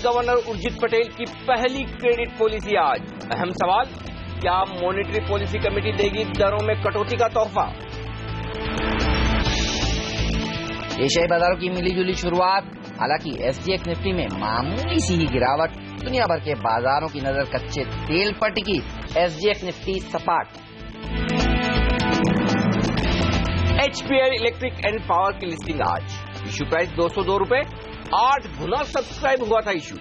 Governor Urjit Patel की पहली credit policy आज। अहम सवाल, क्या मॉनेटरी पॉलिसी कमेटी देगी दरों में कटौती का तोहफा? एशियाई बाजारों की मिलीजुली शुरुआत। हालांकि एसजीएक्स निफ्टी में मामूली सी ही गिरावट। दुनिया भर के बाजारों की नजर कच्चे तेल पर टिकी, एसजीएक्स निफ्टी सपाट। एचपीएल इलेक्ट्रिक एंड पावर की लिस्टिंग आज। इशू प्राइस 202 रुपए, 8 गुना सब्सक्राइब हुआ था इशू।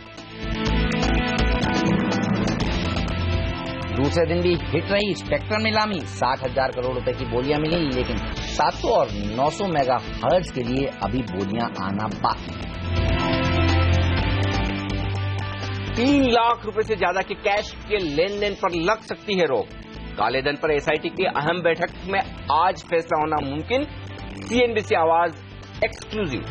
दूसरे दिन भी हिट रही स्पेक्ट्रम नीलामी। 60,000 करोड़ रुपए की बोलियां मिली, लेकिन 700 और 900 मेगा हर्ट्ज के लिए अभी बोलियां आना बाकी। 3 लाख रुपए से ज्यादा के कैश के लेन देन पर लग सकती है रोक। काले धन पर एसआईटी की अहम बैठक में आज फैसला होना मुमकिन। सीएनबीसी आवाज एक्सक्लूसिव।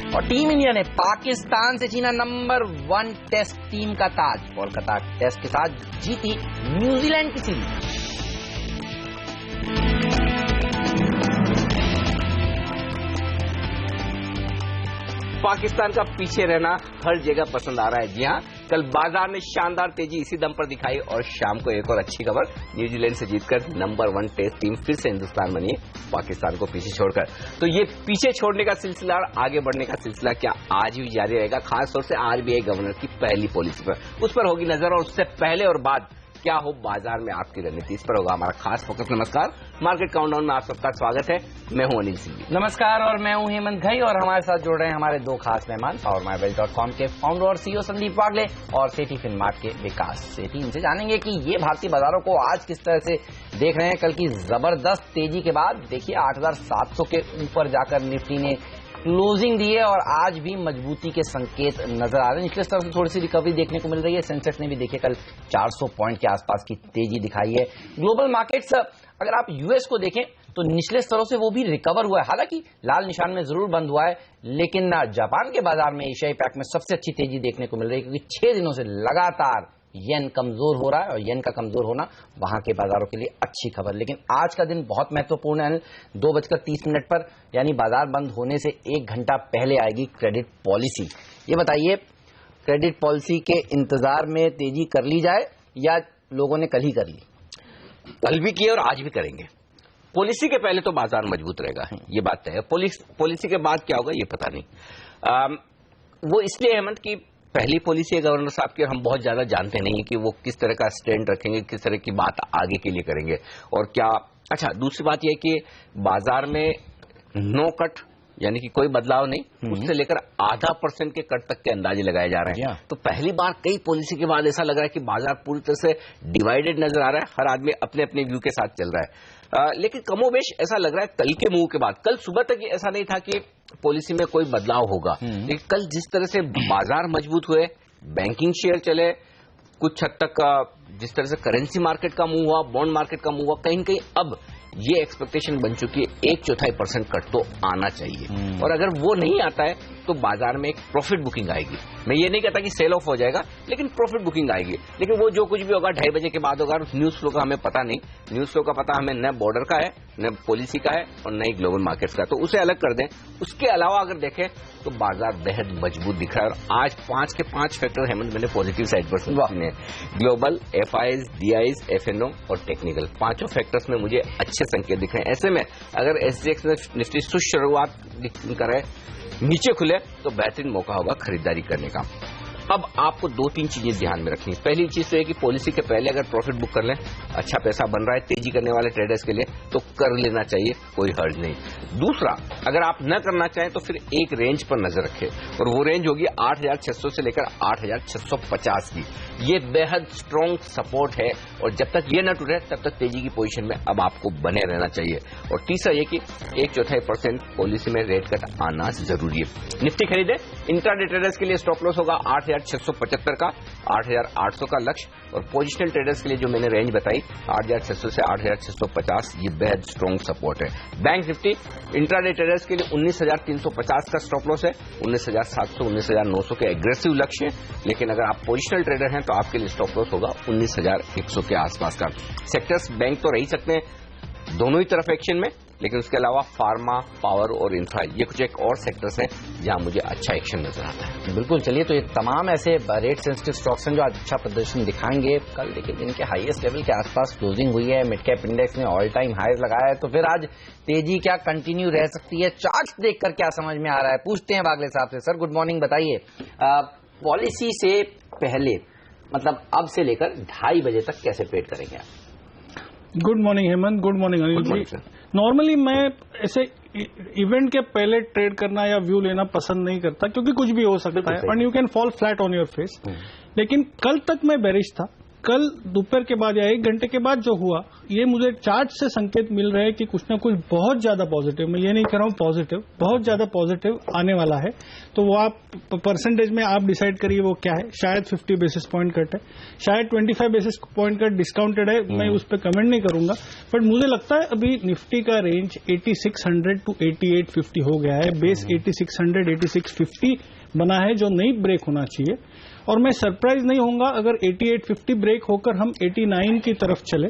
और टीम इंडिया ने पाकिस्तान से छीना नंबर 1 टेस्ट टीम का ताज। कोलकाता टेस्ट के साथ जीती न्यूजीलैंड की सीरीज। पाकिस्तान का पीछे रहना हर जगह पसंद आ रहा है। जी हां, कल बाजार ने शानदार तेजी इसी दम पर दिखाई और शाम को एक और अच्छी खबर, न्यूजीलैंड से जीतकर नंबर 1 टेस्ट टीम फिर से हिंदुस्तान बनी है, पाकिस्तान को पीछे छोड़कर। तो ये पीछे छोड़ने का सिलसिला और आगे बढ़ने का सिलसिला क्या आज भी जारी रहेगा? खासतौर से आरबीआई गवर्नर की पहली पॉलिसी पर, उस पर होगी नजर। और उससे पहले और बाद क्या हो बाजार में आपकी रणनीति, इस पर होगा हमारा खास फोकस। नमस्कार, मार्केट काउंटडाउन में आप सबका स्वागत है। मैं हूं अनिल सिंह। नमस्कार, और मैं हूं हेमंत घई, और हमारे साथ जुड़ रहे हैं हमारे दो खास मेहमान, powermywealth.com के फाउंडर और सीईओ संदीप वागले और सेठी फिनमार्ट के विकास सेठी। इनसे जानेंगे कि ये भारतीय बाजारों को आज किस तरह से देख रहे हैं। कल की जबरदस्त तेजी के बाद देखिए 8,700 के ऊपर जाकर निफ्टी ने क्लोजिंग दी है और आज भी मजबूती के संकेत नजर आ रहे हैं। निचले स्तर से थोड़ी सी रिकवरी देखने को मिल रही है। सेंसेक्स ने भी देखिए कल 400 पॉइंट के आसपास की तेजी दिखाई है। ग्लोबल मार्केट्स, अगर आप यूएस को देखें तो निचले स्तरों से वो भी रिकवर हुआ है। हालांकि लाल निशान में जरूर बंद हुआ है, लेकिन जापान के बाजार में एशियाई पैक में सबसे अच्छी तेजी देखने को मिल रही है, क्योंकि 6 दिनों से लगातार येन कमजोर हो रहा है और येन का कमजोर होना वहां के बाजारों के लिए अच्छी खबर। लेकिन आज का दिन बहुत महत्वपूर्ण है। 2:30 पर यानी बाजार बंद होने से 1 घंटा पहले आएगी क्रेडिट पॉलिसी। ये बताइए, क्रेडिट पॉलिसी के इंतजार में तेजी कर ली जाए या लोगों ने कल ही कर ली? कल भी किए और आज भी करेंगे। पॉलिसी के पहले तो बाजार मजबूत रहेगा, ये बात तय है। पॉलिसी के बाद क्या होगा ये पता नहीं। वो इसलिए हेमंत की पहली पॉलिसी है गवर्नर साहब की, और हम बहुत ज्यादा जानते नहीं कि वो किस तरह का स्टैंड रखेंगे, किस तरह की बात आगे के लिए करेंगे और क्या। अच्छा, दूसरी बात यह कि बाजार में नो कट यानी कि कोई बदलाव नहीं, उससे लेकर 0.5% के कट तक के अंदाजे लगाए जा रहे हैं। तो पहली बार कई पॉलिसी के बाद ऐसा लग रहा है कि बाजार पूरी तरह से डिवाइडेड नजर आ रहा है। हर आदमी अपने अपने व्यू के साथ चल रहा है। लेकिन कमोबेश ऐसा लग रहा है कल के मूव के बाद। कल सुबह तक ऐसा नहीं था कि पॉलिसी में कोई बदलाव होगा, लेकिन कल जिस तरह से बाजार मजबूत हुए, बैंकिंग शेयर चले, कुछ हद तक जिस तरह से करेंसी मार्केट का मूव हुआ, बॉन्ड मार्केट का मूव हुआ, कहीं कहीं अब ये एक्सपेक्टेशन बन चुकी है 1/4% कट तो आना चाहिए। और अगर वो नहीं आता है तो बाजार में एक प्रॉफिट बुकिंग आएगी। मैं ये नहीं कहता कि सेल ऑफ हो जाएगा, लेकिन प्रॉफिट बुकिंग आएगी। लेकिन वो जो कुछ भी होगा 2:30 बजे के बाद होगा। न्यूज फ्लो का हमें पता नहीं, न्यूज फ्लो का पता हमें न बॉर्डर का है, न पॉलिसी का है और न ही ग्लोबल मार्केट्स का, तो उसे अलग कर दें। उसके अलावा अगर देखें तो बाजार बेहद मजबूत दिख रहा है। और आज 5 के 5 फैक्टर हेमंत मैंने पॉजिटिव साइड पर सुने, ग्लोबल, एफआईज, डीआईज, एफएनओ और टेक्निकल, 5 फैक्टर्स में मुझे अच्छे संकेत दिख रहे हैं। ऐसे में अगर एसजीएक्स निफ्टी शुरुआत करे, नीचे खुले, तो बेहतरीन मौका होगा खरीदारी करने का। अब आपको 2-3 चीजें ध्यान में रखनी। पहली चीज तो है कि पॉलिसी के पहले अगर प्रॉफिट बुक कर लें, अच्छा पैसा बन रहा है तेजी करने वाले ट्रेडर्स के लिए, तो कर लेना चाहिए, कोई हर्ज नहीं। दूसरा, अगर आप न करना चाहें तो फिर एक रेंज पर नजर रखें, और वो रेंज होगी 8,600 से लेकर 8,650 की। ये बेहद स्ट्रॉन्ग सपोर्ट है, और जब तक ये न टूटे तब तक तेजी की पोजीशन में अब आपको बने रहना चाहिए। और तीसरा ये कि 1/4% पॉलिसी में रेट कट आना जरूरी है। निफ्टी खरीदे, इंट्राडे ट्रेडर्स के लिए स्टॉप लॉस होगा 8,675 का, 8,800 का लक्ष्य, और पोजिशनल ट्रेडर्स के लिए जो मैंने रेंज बताई 8,600 से 8,650, ये बेहद स्ट्रॉन्ग सपोर्ट है। बैंक निफ्टी इंट्राडे ट्रेडर्स के लिए 19,350 का स्टॉप लॉस है, 19,700, 19,900 के एग्रेसिव लक्ष्य है। लेकिन अगर आप पोजिशनल ट्रेडर हैं तो आपके लिए स्टॉप लॉस होगा 19,100 के आसपास का। सेक्टर्स बैंक तो रह ही सकते हैं, दोनों ही तरफ एक्शन में, लेकिन उसके अलावा फार्मा, पावर और इंफ्रा, ये कुछ एक और सेक्टर्स हैं जहां मुझे अच्छा एक्शन नजर आता है। बिल्कुल, चलिए तो ये तमाम ऐसे रेट सेंसिटिव स्टॉक्स हैं जो आज अच्छा प्रदर्शन दिखाएंगे। कल देखिए दिन के हाईएस्ट लेवल के आसपास क्लोजिंग हुई है, मिड कैप इंडेक्स ने ऑल टाइम हाईज लगाया है, तो फिर आज तेजी क्या कंटिन्यू रह सकती है? चार्ट देखकर क्या समझ में आ रहा है, पूछते हैं बागले साहब से। सर गुड मॉर्निंग, बताइए पॉलिसी से पहले मतलब अब से लेकर 2:30 बजे तक कैसे ट्रेड करेंगे आप? Good morning Hemant, good morning Anil ji. Normally मैं ऐसे इवेंट के पहले ट्रेड करना या व्यू लेना पसंद नहीं करता क्योंकि कुछ भी हो सकता है and you can fall flat on your face. लेकिन कल तक मैं बेरिश था। कल दोपहर के बाद या 1 घंटे के बाद जो हुआ, ये मुझे चार्ट से संकेत मिल रहे हैं कि कुछ ना कुछ बहुत ज्यादा पॉजिटिव, मैं ये नहीं कह रहा हूं पॉजिटिव, बहुत ज्यादा पॉजिटिव आने वाला है। तो वो आप परसेंटेज में आप डिसाइड करिए वो क्या है। शायद 50 बेसिस पॉइंट कट है, शायद 25 बेसिस पॉइंट कट डिस्काउंटेड है, मैं उस पर कमेंट नहीं करूंगा। बट मुझे लगता है अभी निफ्टी का रेंज 8600 टू 8850 हो गया है। बेस 8600 8650 बना है जो नहीं ब्रेक होना चाहिए, और मैं सरप्राइज नहीं होऊंगा अगर 8850 ब्रेक होकर हम 89 की तरफ चले,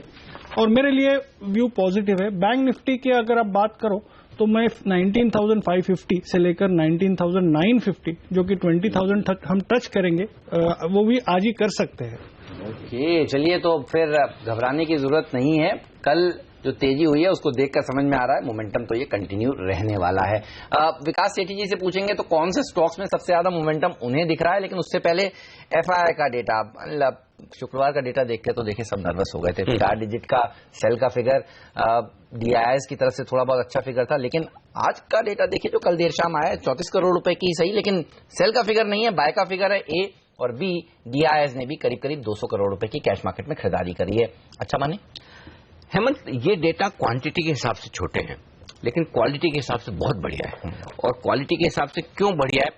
और मेरे लिए व्यू पॉजिटिव है। बैंक निफ्टी की अगर आप बात करो तो मैं 19,550 से लेकर 19,950 जो कि 20,000 तक हम टच करेंगे, वो भी आज ही कर सकते हैं। ओके, चलिए तो फिर घबराने की जरूरत नहीं है। कल जो तेजी हुई है उसको देखकर समझ में आ रहा है मोमेंटम तो ये कंटिन्यू रहने वाला है। विकास सेठी जी से पूछेंगे तो कौन से स्टॉक्स में सबसे ज्यादा मोमेंटम उन्हें दिख रहा है, लेकिन उससे पहले एफआईआई का डेटा, शुक्रवार का डेटा देख के तो देखिए सब नर्वस हो गए थे। 4 डिजिट का सेल का फिगर, डीआईएस की तरफ से थोड़ा बहुत अच्छा फिगर था, लेकिन आज का डेटा देखिए जो कल देर शाम आया है 34 करोड़ रुपए की सही, लेकिन सेल का फिगर नहीं है, बाय का फिगर है। ए और बी डीआईएस ने भी करीब करीब 200 करोड़ रुपए की कैश मार्केट में खरीदारी करी है। अच्छा माने हेमंत, ये डेटा क्वांटिटी के हिसाब से छोटे हैं लेकिन क्वालिटी के हिसाब से बहुत बढ़िया है। और क्वालिटी के हिसाब से क्यों बढ़िया है?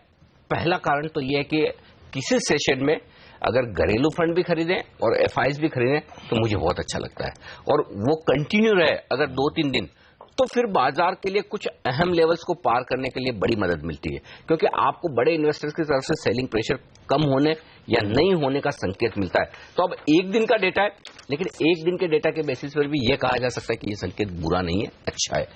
पहला कारण तो ये है कि किसी सेशन में अगर घरेलू फंड भी खरीदें और एफआईज भी खरीदें तो मुझे बहुत अच्छा लगता है, और वो कंटिन्यू रहे अगर 2-3 दिन, तो फिर बाजार के लिए कुछ अहम लेवल्स को पार करने के लिए बड़ी मदद मिलती है, क्योंकि आपको बड़े इन्वेस्टर्स की तरफ से सेलिंग प्रेशर कम होने या नहीं होने का संकेत मिलता है। तो अब 1 दिन का डेटा है, लेकिन 1 दिन के डेटा के बेसिस पर भी यह कहा जा सकता है कि यह संकेत बुरा नहीं है, अच्छा है।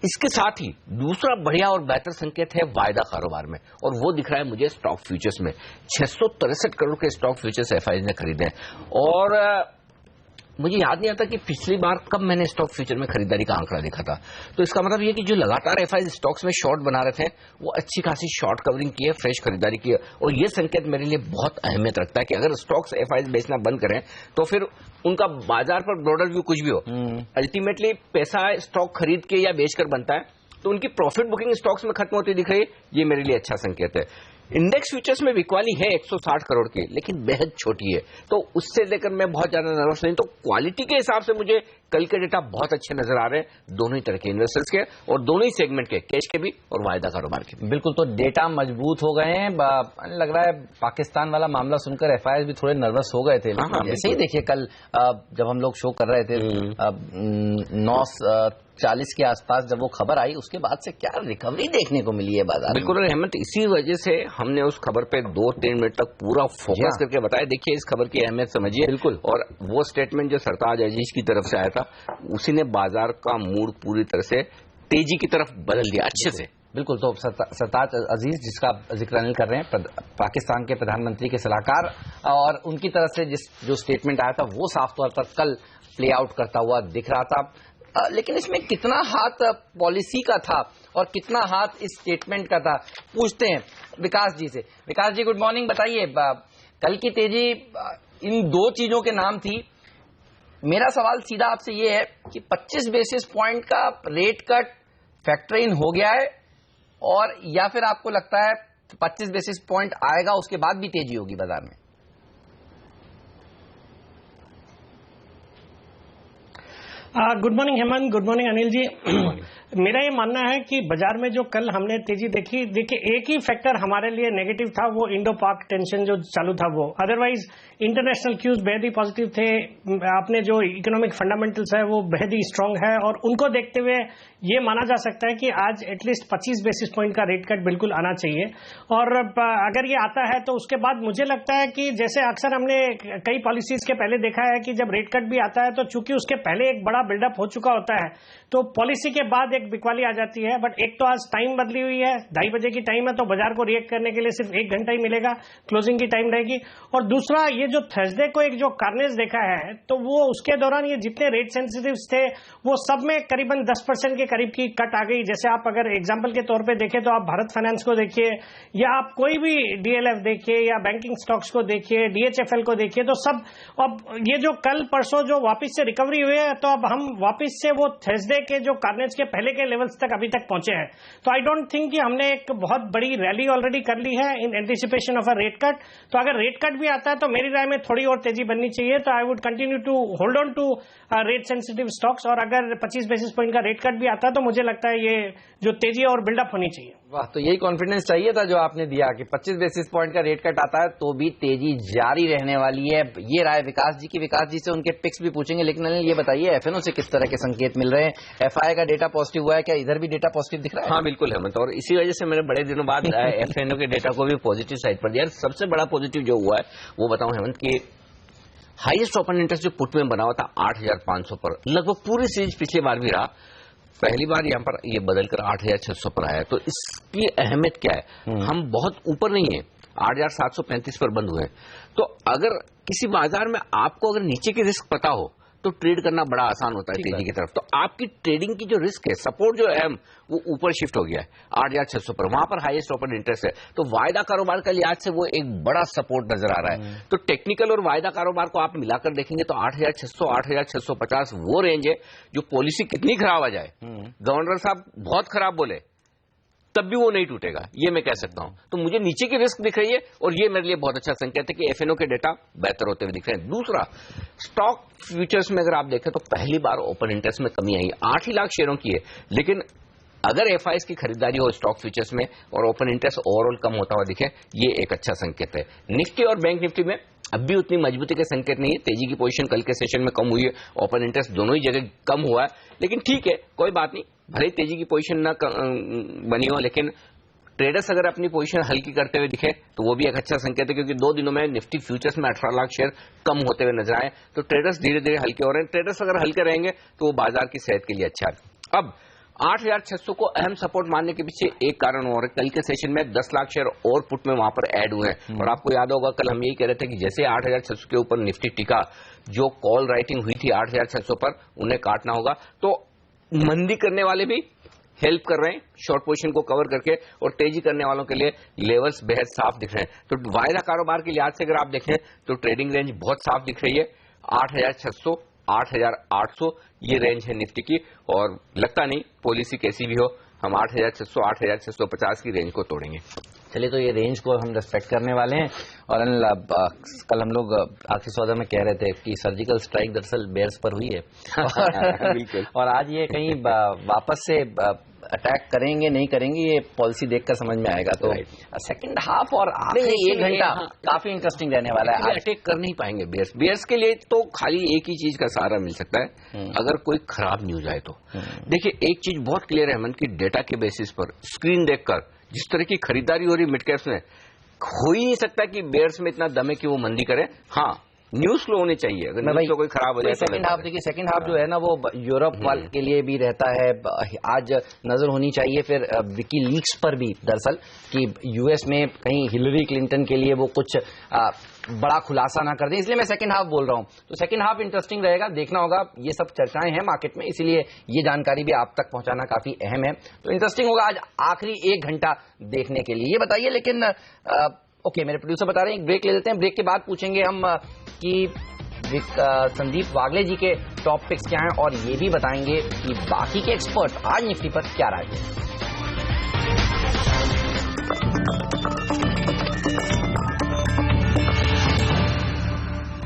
इसके साथ ही दूसरा बढ़िया और बेहतर संकेत है वायदा कारोबार में, और वो दिख रहा है मुझे स्टॉक फ्यूचर्स में। 663 करोड़ के स्टॉक फ्यूचर्स एफआईज ने खरीदे हैं, और मुझे याद नहीं आता कि पिछली बार कब मैंने स्टॉक फ्यूचर में खरीदारी का आंकड़ा देखा था। तो इसका मतलब ये कि जो लगातार एफआईज स्टॉक्स में शॉर्ट बना रहे थे वो अच्छी खासी शॉर्ट कवरिंग की है, फ्रेश खरीदारी की है, और ये संकेत मेरे लिए बहुत अहमियत रखता है कि अगर स्टॉक्स एफआईज बेचना बंद करें तो फिर उनका बाजार पर ब्रॉडर व्यू कुछ भी हो, अल्टीमेटली पैसा स्टॉक खरीद के या बेचकर बनता है, तो उनकी प्रॉफिट बुकिंग स्टॉक्स में खत्म होती दिख रही है, ये मेरे लिए अच्छा संकेत है। इंडेक्स फ्यूचर्स में बिकवाली है 160 करोड़ की, लेकिन बेहद छोटी है, तो उससे लेकर मैं बहुत ज्यादा नर्वस नहीं। तो क्वालिटी के हिसाब से मुझे कल के डेटा बहुत अच्छे नजर आ रहे हैं, दोनों ही तरह के इन्वेस्टर्स के और दोनों ही सेगमेंट के, कैश के भी और वायदा कारोबार के भी। बिल्कुल, तो डेटा मजबूत हो गए हैं। लग रहा है पाकिस्तान वाला मामला सुनकर एफआईआई भी थोड़े नर्वस हो गए थे। जैसे ही देखिए कल जब हम लोग शो कर रहे थे 9:40 के आसपास जब वो खबर आई, उसके बाद से क्या रिकवरी देखने को मिली है बाजार। बिल्कुल हेमंत, इसी वजह से हमने उस खबर पे 2-3 मिनट तक पूरा फोकस करके बताया। देखिए इस खबर की अहमियत समझिए। बिल्कुल, और वो स्टेटमेंट जो सरताज अजीज की तरफ से आया था उसी ने बाजार का मूड पूरी तरह से तेजी की तरफ बदल दिया अच्छे से। बिल्कुल, तो सरताज अजीज जिसका जिक्र अनिल कर रहे हैं, पाकिस्तान के प्रधानमंत्री के सलाहकार, और उनकी तरफ से जो स्टेटमेंट आया था वो साफ तौर पर कल प्ले आउट करता हुआ दिख रहा था। लेकिन इसमें कितना हाथ पॉलिसी का था और कितना हाथ इस स्टेटमेंट का था, पूछते हैं विकास जी से। विकास जी गुड मॉर्निंग, बताइए कल की तेजी इन 2 चीजों के नाम थी। मेरा सवाल सीधा आपसे ये है कि 25 बेसिस पॉइंट का रेट कट फैक्टर इन हो गया है, और या फिर आपको लगता है 25 बेसिस पॉइंट आएगा उसके बाद भी तेजी होगी बाजार में? Good morning Hemant, good morning Anil ji. मेरा ये मानना है कि बाजार में जो कल हमने तेजी देखी, देखिए एक ही फैक्टर हमारे लिए नेगेटिव था, वो इंडो पाक टेंशन जो चालू था वो। अदरवाइज इंटरनेशनल क्यूज बेहद ही पॉजिटिव थे। आपने जो इकोनॉमिक फंडामेंटल्स है वो बेहद ही स्ट्रांग है, और उनको देखते हुए ये माना जा सकता है कि आज एटलीस्ट 25 बेसिस पॉइंट का रेट कट बिल्कुल आना चाहिए। और अगर ये आता है तो उसके बाद मुझे लगता है कि जैसे अक्सर हमने कई पॉलिसीज के पहले देखा है कि जब रेट कट भी आता है तो चूंकि उसके पहले एक बड़ा बिल्डअप हो चुका होता है तो पॉलिसी के बाद एक बिकवाली आ जाती है। बट एक तो आज टाइम बदली हुई है, 2:30 बजे की टाइम है, तो बाजार को रिएक्ट करने के लिए सिर्फ 1 घंटा ही मिलेगा, क्लोजिंग की टाइम रहेगी। और दूसरा, ये जो थर्सडे को एक जो कार्नेज देखा है तो वो उसके दौरान ये जितने रेट सेंसिटिव्स थे वो सब में करीबन 10% के करीब की कट आ गई। जैसे आप अगर एग्जाम्पल के तौर पर देखें तो आप भारत फाइनेंस को देखिए, या आप कोई भी DLF देखिए, या बैंकिंग स्टॉक्स को देखिए, DHFL को देखिए, तो सब अब ये जो कल परसों जो वापस से रिकवरी हुई है तो अब हम वापस से वो थर्सडे के जो कार्नेज के पहले के लेवल्स तक अभी तक पहुंचे हैं। तो आई डोंट थिंक कि हमने एक बहुत बड़ी रैली ऑलरेडी कर ली है in anticipation of a rate cut. तो अगर रेट कट भी आता है तो मेरी राय में थोड़ी और तेजी बननी चाहिए। तो I would continue to hold on to rate sensitive stocks, और अगर 25 बेसिस पॉइंट का रेट कट भी आता है तो मुझे लगता है ये जो तेजी और बिल्डअप होनी चाहिए। वाह, तो यही कॉन्फिडेंस चाहिए था जो आपने दिया कि 25 बेसिस पॉइंट का रेट कट आता है तो भी तेजी जारी रहने वाली है। ये राय विकास जी की, विकास जी से उनके पिक्स भी पूछेंगे, लेकिन अनिल ये बताइए FNO से किस तरह के संकेत मिल रहे हैं? FI का डेटा पॉजिटिव हुआ है, क्या इधर भी डेटा पॉजिटिव दिख रहा है? हाँ बिल्कुल हेमंत, और इसी वजह से मैंने बड़े दिनों बाद FNO के डेटा को भी पॉजिटिव साइड पर दिया। सबसे बड़ा पॉजिटिव जो हुआ है वो बताऊं हेमंत की हाईएस्ट ओपन इंटरेस्ट जो पुट में बना हुआ था 8,500 पर, लगभग पूरी सीरीज पिछली बार भी रहा, पहली बार यहां पर ये बदलकर 8,600 पर आया। तो इसकी अहमियत क्या है? हम बहुत ऊपर नहीं है, 8,735 पर बंद हुए। तो अगर किसी बाजार में आपको अगर नीचे की रिस्क पता हो तो ट्रेड करना बड़ा आसान होता है तेजी की तरफ। तो आपकी ट्रेडिंग की जो रिस्क है, सपोर्ट जो है वो ऊपर शिफ्ट हो गया है 8,600 पर, वहां पर हाईएस्ट ओपन इंटरेस्ट है। तो वायदा कारोबार का लिहाज से वो एक बड़ा सपोर्ट नजर आ रहा है। तो टेक्निकल और वायदा कारोबार को आप मिलाकर देखेंगे तो 8,600 8,650 वो रेंज है जो पॉलिसी कितनी खराब आ जाए, गवर्नर साहब बहुत खराब बोले तब भी वो नहीं टूटेगा, ये मैं कह सकता हूं। तो मुझे नीचे की रिस्क दिख रही है और ये मेरे लिए बहुत अच्छा संकेत है कि FNO के डेटा बेहतर होते हुए दिख रहे हैं। दूसरा, स्टॉक फ्यूचर्स में अगर आप देखें तो पहली बार ओपन इंटरेस्ट में कमी आई, 8 ही लाख शेयरों की है, लेकिन अगर FIs की खरीदारी हो स्टॉक फ्यूचर्स में और ओपन इंटरेस्ट ओवरऑल कम होता हुआ दिखे, ये एक अच्छा संकेत है। निफ्टी और बैंक निफ्टी में अब भी उतनी मजबूती के संकेत नहीं है। तेजी की पोजीशन कल के सेशन में कम हुई है, ओपन इंटरेस्ट दोनों ही जगह कम हुआ है, लेकिन ठीक है, कोई बात नहीं, भले तेजी की पोजीशन ना बनी हो, लेकिन ट्रेडर्स अगर अपनी पोजीशन हल्की करते हुए दिखे तो वो भी एक अच्छा संकेत है, क्योंकि 2 दिनों में निफ्टी फ्यूचर्स में 18 लाख शेयर कम होते हुए नजर आए। तो ट्रेडर्स धीरे धीरे हल्के हो रहे हैं। ट्रेडर्स अगर हल्के रहेंगे तो वो बाजार की सेहत के लिए अच्छा है। अब 8,600 को अहम सपोर्ट मानने के पीछे एक कारण और है, कल के सेशन में 10 लाख शेयर और पुट में वहां पर ऐड हुए हैं। और आपको याद होगा कल हम यही कह रहे थे कि जैसे 8,600 के ऊपर निफ्टी टिका, जो कॉल राइटिंग हुई थी 8,600 पर, उन्हें काटना होगा। तो मंदी करने वाले भी हेल्प कर रहे हैं शॉर्ट पोजीशन को कवर करके, और तेजी करने वालों के लिए लेवल्स बेहद साफ दिख रहे हैं। तो वायदा कारोबार के लिहाज से अगर आप देखें तो ट्रेडिंग रेंज बहुत साफ दिख रही है, 8,600 8,800 ये रेंज है निफ्टी की, और लगता नहीं पॉलिसी कैसी भी हो हम 8,600 8,650 की रेंज को तोड़ेंगे। चलिए, तो ये रेंज को हम रिस्पेक्ट करने वाले हैं। और अनिल, कल हम लोग आखिरी सौदा में कह रहे थे कि सर्जिकल स्ट्राइक दरअसल बेयर्स पर हुई है और आज ये कहीं वापस से अटैक करेंगे नहीं करेंगे ये पॉलिसी देखकर समझ में आएगा। तो सेकंड हाफ और आखिरी 1 घंटा काफी इंटरेस्टिंग रहने वाला है। अटैक कर नहीं पाएंगे बेयर्स के लिए तो खाली एक ही चीज का सहारा मिल सकता है, अगर कोई खराब न्यूज आए तो। देखिए, एक चीज बहुत क्लियर है हेमंत की, डेटा के बेसिस पर स्क्रीन देखकर जिस तरह की खरीदारी हो रही मिड कैप्स में, हो ही नहीं सकता कि बेयर्स में इतना दम है कि वो मंदी करे। हाँ, न्यूज फ्लो होनी चाहिए, अगर न्यूज फ्लो कोई खराब हो जाए। सेकंड हाफ देखिए, सेकंड हाफ जो है ना वो यूरोप वाले के लिए भी रहता है। आज नजर होनी चाहिए फिर विकीलीक्स पर भी दरअसल कि यूएस में कहीं हिलरी क्लिंटन के लिए वो कुछ बड़ा खुलासा ना कर दें, इसलिए मैं सेकंड हाफ बोल रहा हूं। तो सेकंड हाफ इंटरेस्टिंग रहेगा, देखना होगा। ये सब चर्चाएं हैं मार्केट में, इसीलिए ये जानकारी भी आप तक पहुंचाना काफी अहम है। तो इंटरेस्टिंग होगा आज आखिरी 1 घंटा देखने के लिए। ये बताइए, लेकिन ओके, मेरे प्रोड्यूसर बता रहे हैं एक ब्रेक ले लेते हैं, ब्रेक के बाद पूछेंगे हम कि संदीप वागले जी के टॉप पिक्स क्या हैं, और ये भी बताएंगे कि बाकी के एक्सपर्ट आज निफ्टी पर क्या राय दें।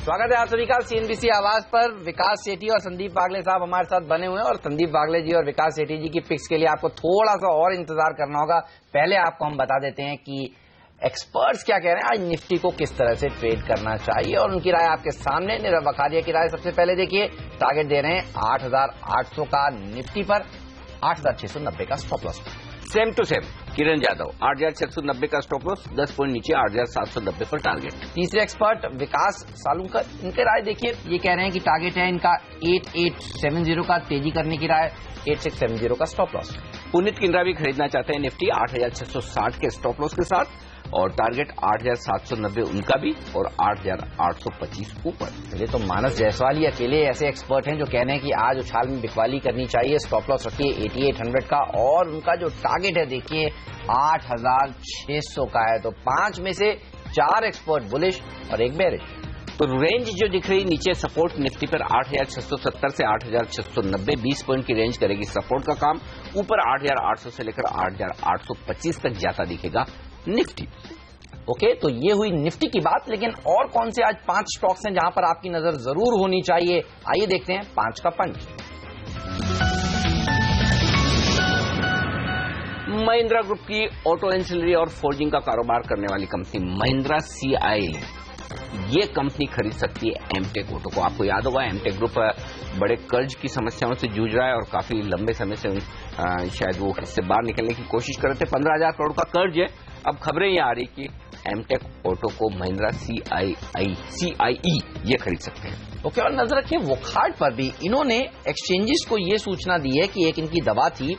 स्वागत है आप सभी का CNBC आवाज पर। विकास सेठी और संदीप वागले साहब हमारे साथ बने हुए हैं, और संदीप वागले जी और विकास सेठी जी की पिक्स के लिए आपको थोड़ा सा और इंतजार करना होगा। पहले आपको हम बता देते हैं कि एक्सपर्ट्स क्या कह रहे हैं, आज निफ्टी को किस तरह से ट्रेड करना चाहिए, और उनकी राय आपके सामने। नीरव वखारिया की राय सबसे पहले देखिए, टारगेट दे रहे हैं 8,800 का निफ्टी पर, 8,690 का stop loss. Same to same, Kiran Yadav 8,690 का स्टॉप लॉस, 10 पॉइंट नीचे 8,790 पर टारगेट। तीसरे एक्सपर्ट विकास सालुंकर, इनके राय देखिए, ये कह रहे हैं कि टारगेट है इनका 8870 का, तेजी करने की राय, 8670 का स्टॉप लॉस। पुनीत किंद्रा भी खरीदना चाहते हैं निफ्टी 8,660 के स्टॉप लॉस के साथ और टारगेट 8,790 उनका भी और 8,825 ऊपर। चलिए, तो मानस जायसवाल ही अकेले ऐसे एक्सपर्ट हैं जो कह रहे हैं कि आज उछाल में बिकवाली करनी चाहिए, स्टॉप लॉस रखिए 8800 का और उनका जो टारगेट है देखिए 8,600 का है। तो 5 में से 4 एक्सपर्ट बुलिश और 1 बेरिश। तो रेंज जो दिख रही नीचे सपोर्ट निफ्टी पर 8,670 से 8,690, 20 पॉइंट की रेंज करेगी सपोर्ट का काम। ऊपर 8,800 से लेकर 8,825 तक जाता दिखेगा निफ्टी। ओके, तो ये हुई निफ्टी की बात, लेकिन और कौन से आज 5 स्टॉक्स हैं जहां पर आपकी नजर जरूर होनी चाहिए, आइए देखते हैं 5 का पंच। महिंद्रा ग्रुप की ऑटो एंसिलरी और फोर्जिंग का कारोबार करने वाली कंपनी महिंद्रा CI, ये कंपनी खरीद सकती है एमटेक ऑटो को। आपको याद होगा एमटेक ग्रुप बड़े कर्ज की समस्याओं से जूझ रहा है और काफी लंबे समय से शायद वो इससे बाहर निकलने की कोशिश कर रहे थे। 15,000 करोड़ का कर्ज है। अब खबरें ये आ रही कि एमटेक ऑटो को महिंद्रा CIE ये खरीद सकते हैं। ओके, और नजर रखिए वोकहार्ट पर भी इन्होंने एक्सचेंजेस को ये सूचना दी है कि एक इनकी दवा थी,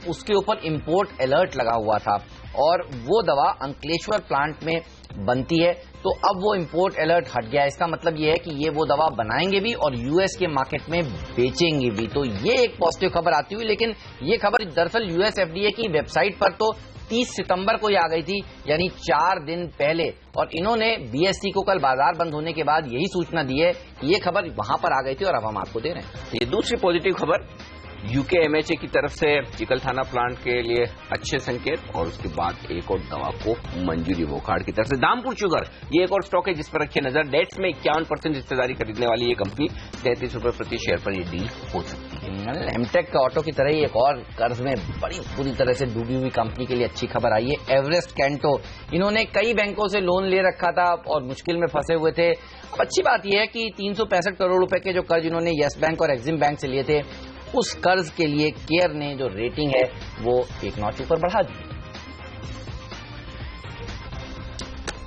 उसके ऊपर इंपोर्ट अलर्ट लगा हुआ था और वो दवा अंकलेश्वर प्लांट में बनती है। तो अब वो इंपोर्ट अलर्ट हट गया। इसका मतलब ये है कि ये वो दवा बनाएंगे भी और यूएस के मार्केट में बेचेंगे भी। तो ये एक पॉजिटिव खबर आती हुई, लेकिन ये खबर दरअसल यूएस FDA की वेबसाइट पर तो 30 सितंबर को ही आ गई थी, यानी 4 दिन पहले। और इन्होंने BSE को कल बाजार बंद होने के बाद यही सूचना दी है कि ये खबर वहां पर आ गई थी और अब हम आपको दे रहे हैं। ये दूसरी पॉजिटिव खबर यूके MHA की तरफ से चिकलथाना प्लांट के लिए अच्छे संकेत और उसके बाद एक और दवा को मंजूरी वोकहार्ट की तरफ से। दामपुर शुगर ये एक और स्टॉक है जिस पर रखिए नजर। डेट्स में 51% हिस्सेदारी खरीदने वाली ये कंपनी 33 रुपए प्रति शेयर पर ये डील हो सकती है। एमटेक का ऑटो की तरह ही एक और कर्ज में बड़ी बुरी तरह से डूबी हुई कंपनी के लिए अच्छी खबर आई है। एवरेस्ट कैंटो, इन्होंने कई बैंकों से लोन ले रखा था और मुश्किल में फंसे हुए थे। अब अच्छी बात यह है कि 365 करोड़ रुपए के जो कर्ज इन्होंने येस बैंक और एक्सिम बैंक से लिए थे, उस कर्ज के लिए केयर ने जो रेटिंग है वो एक नॉच ऊपर बढ़ा दी।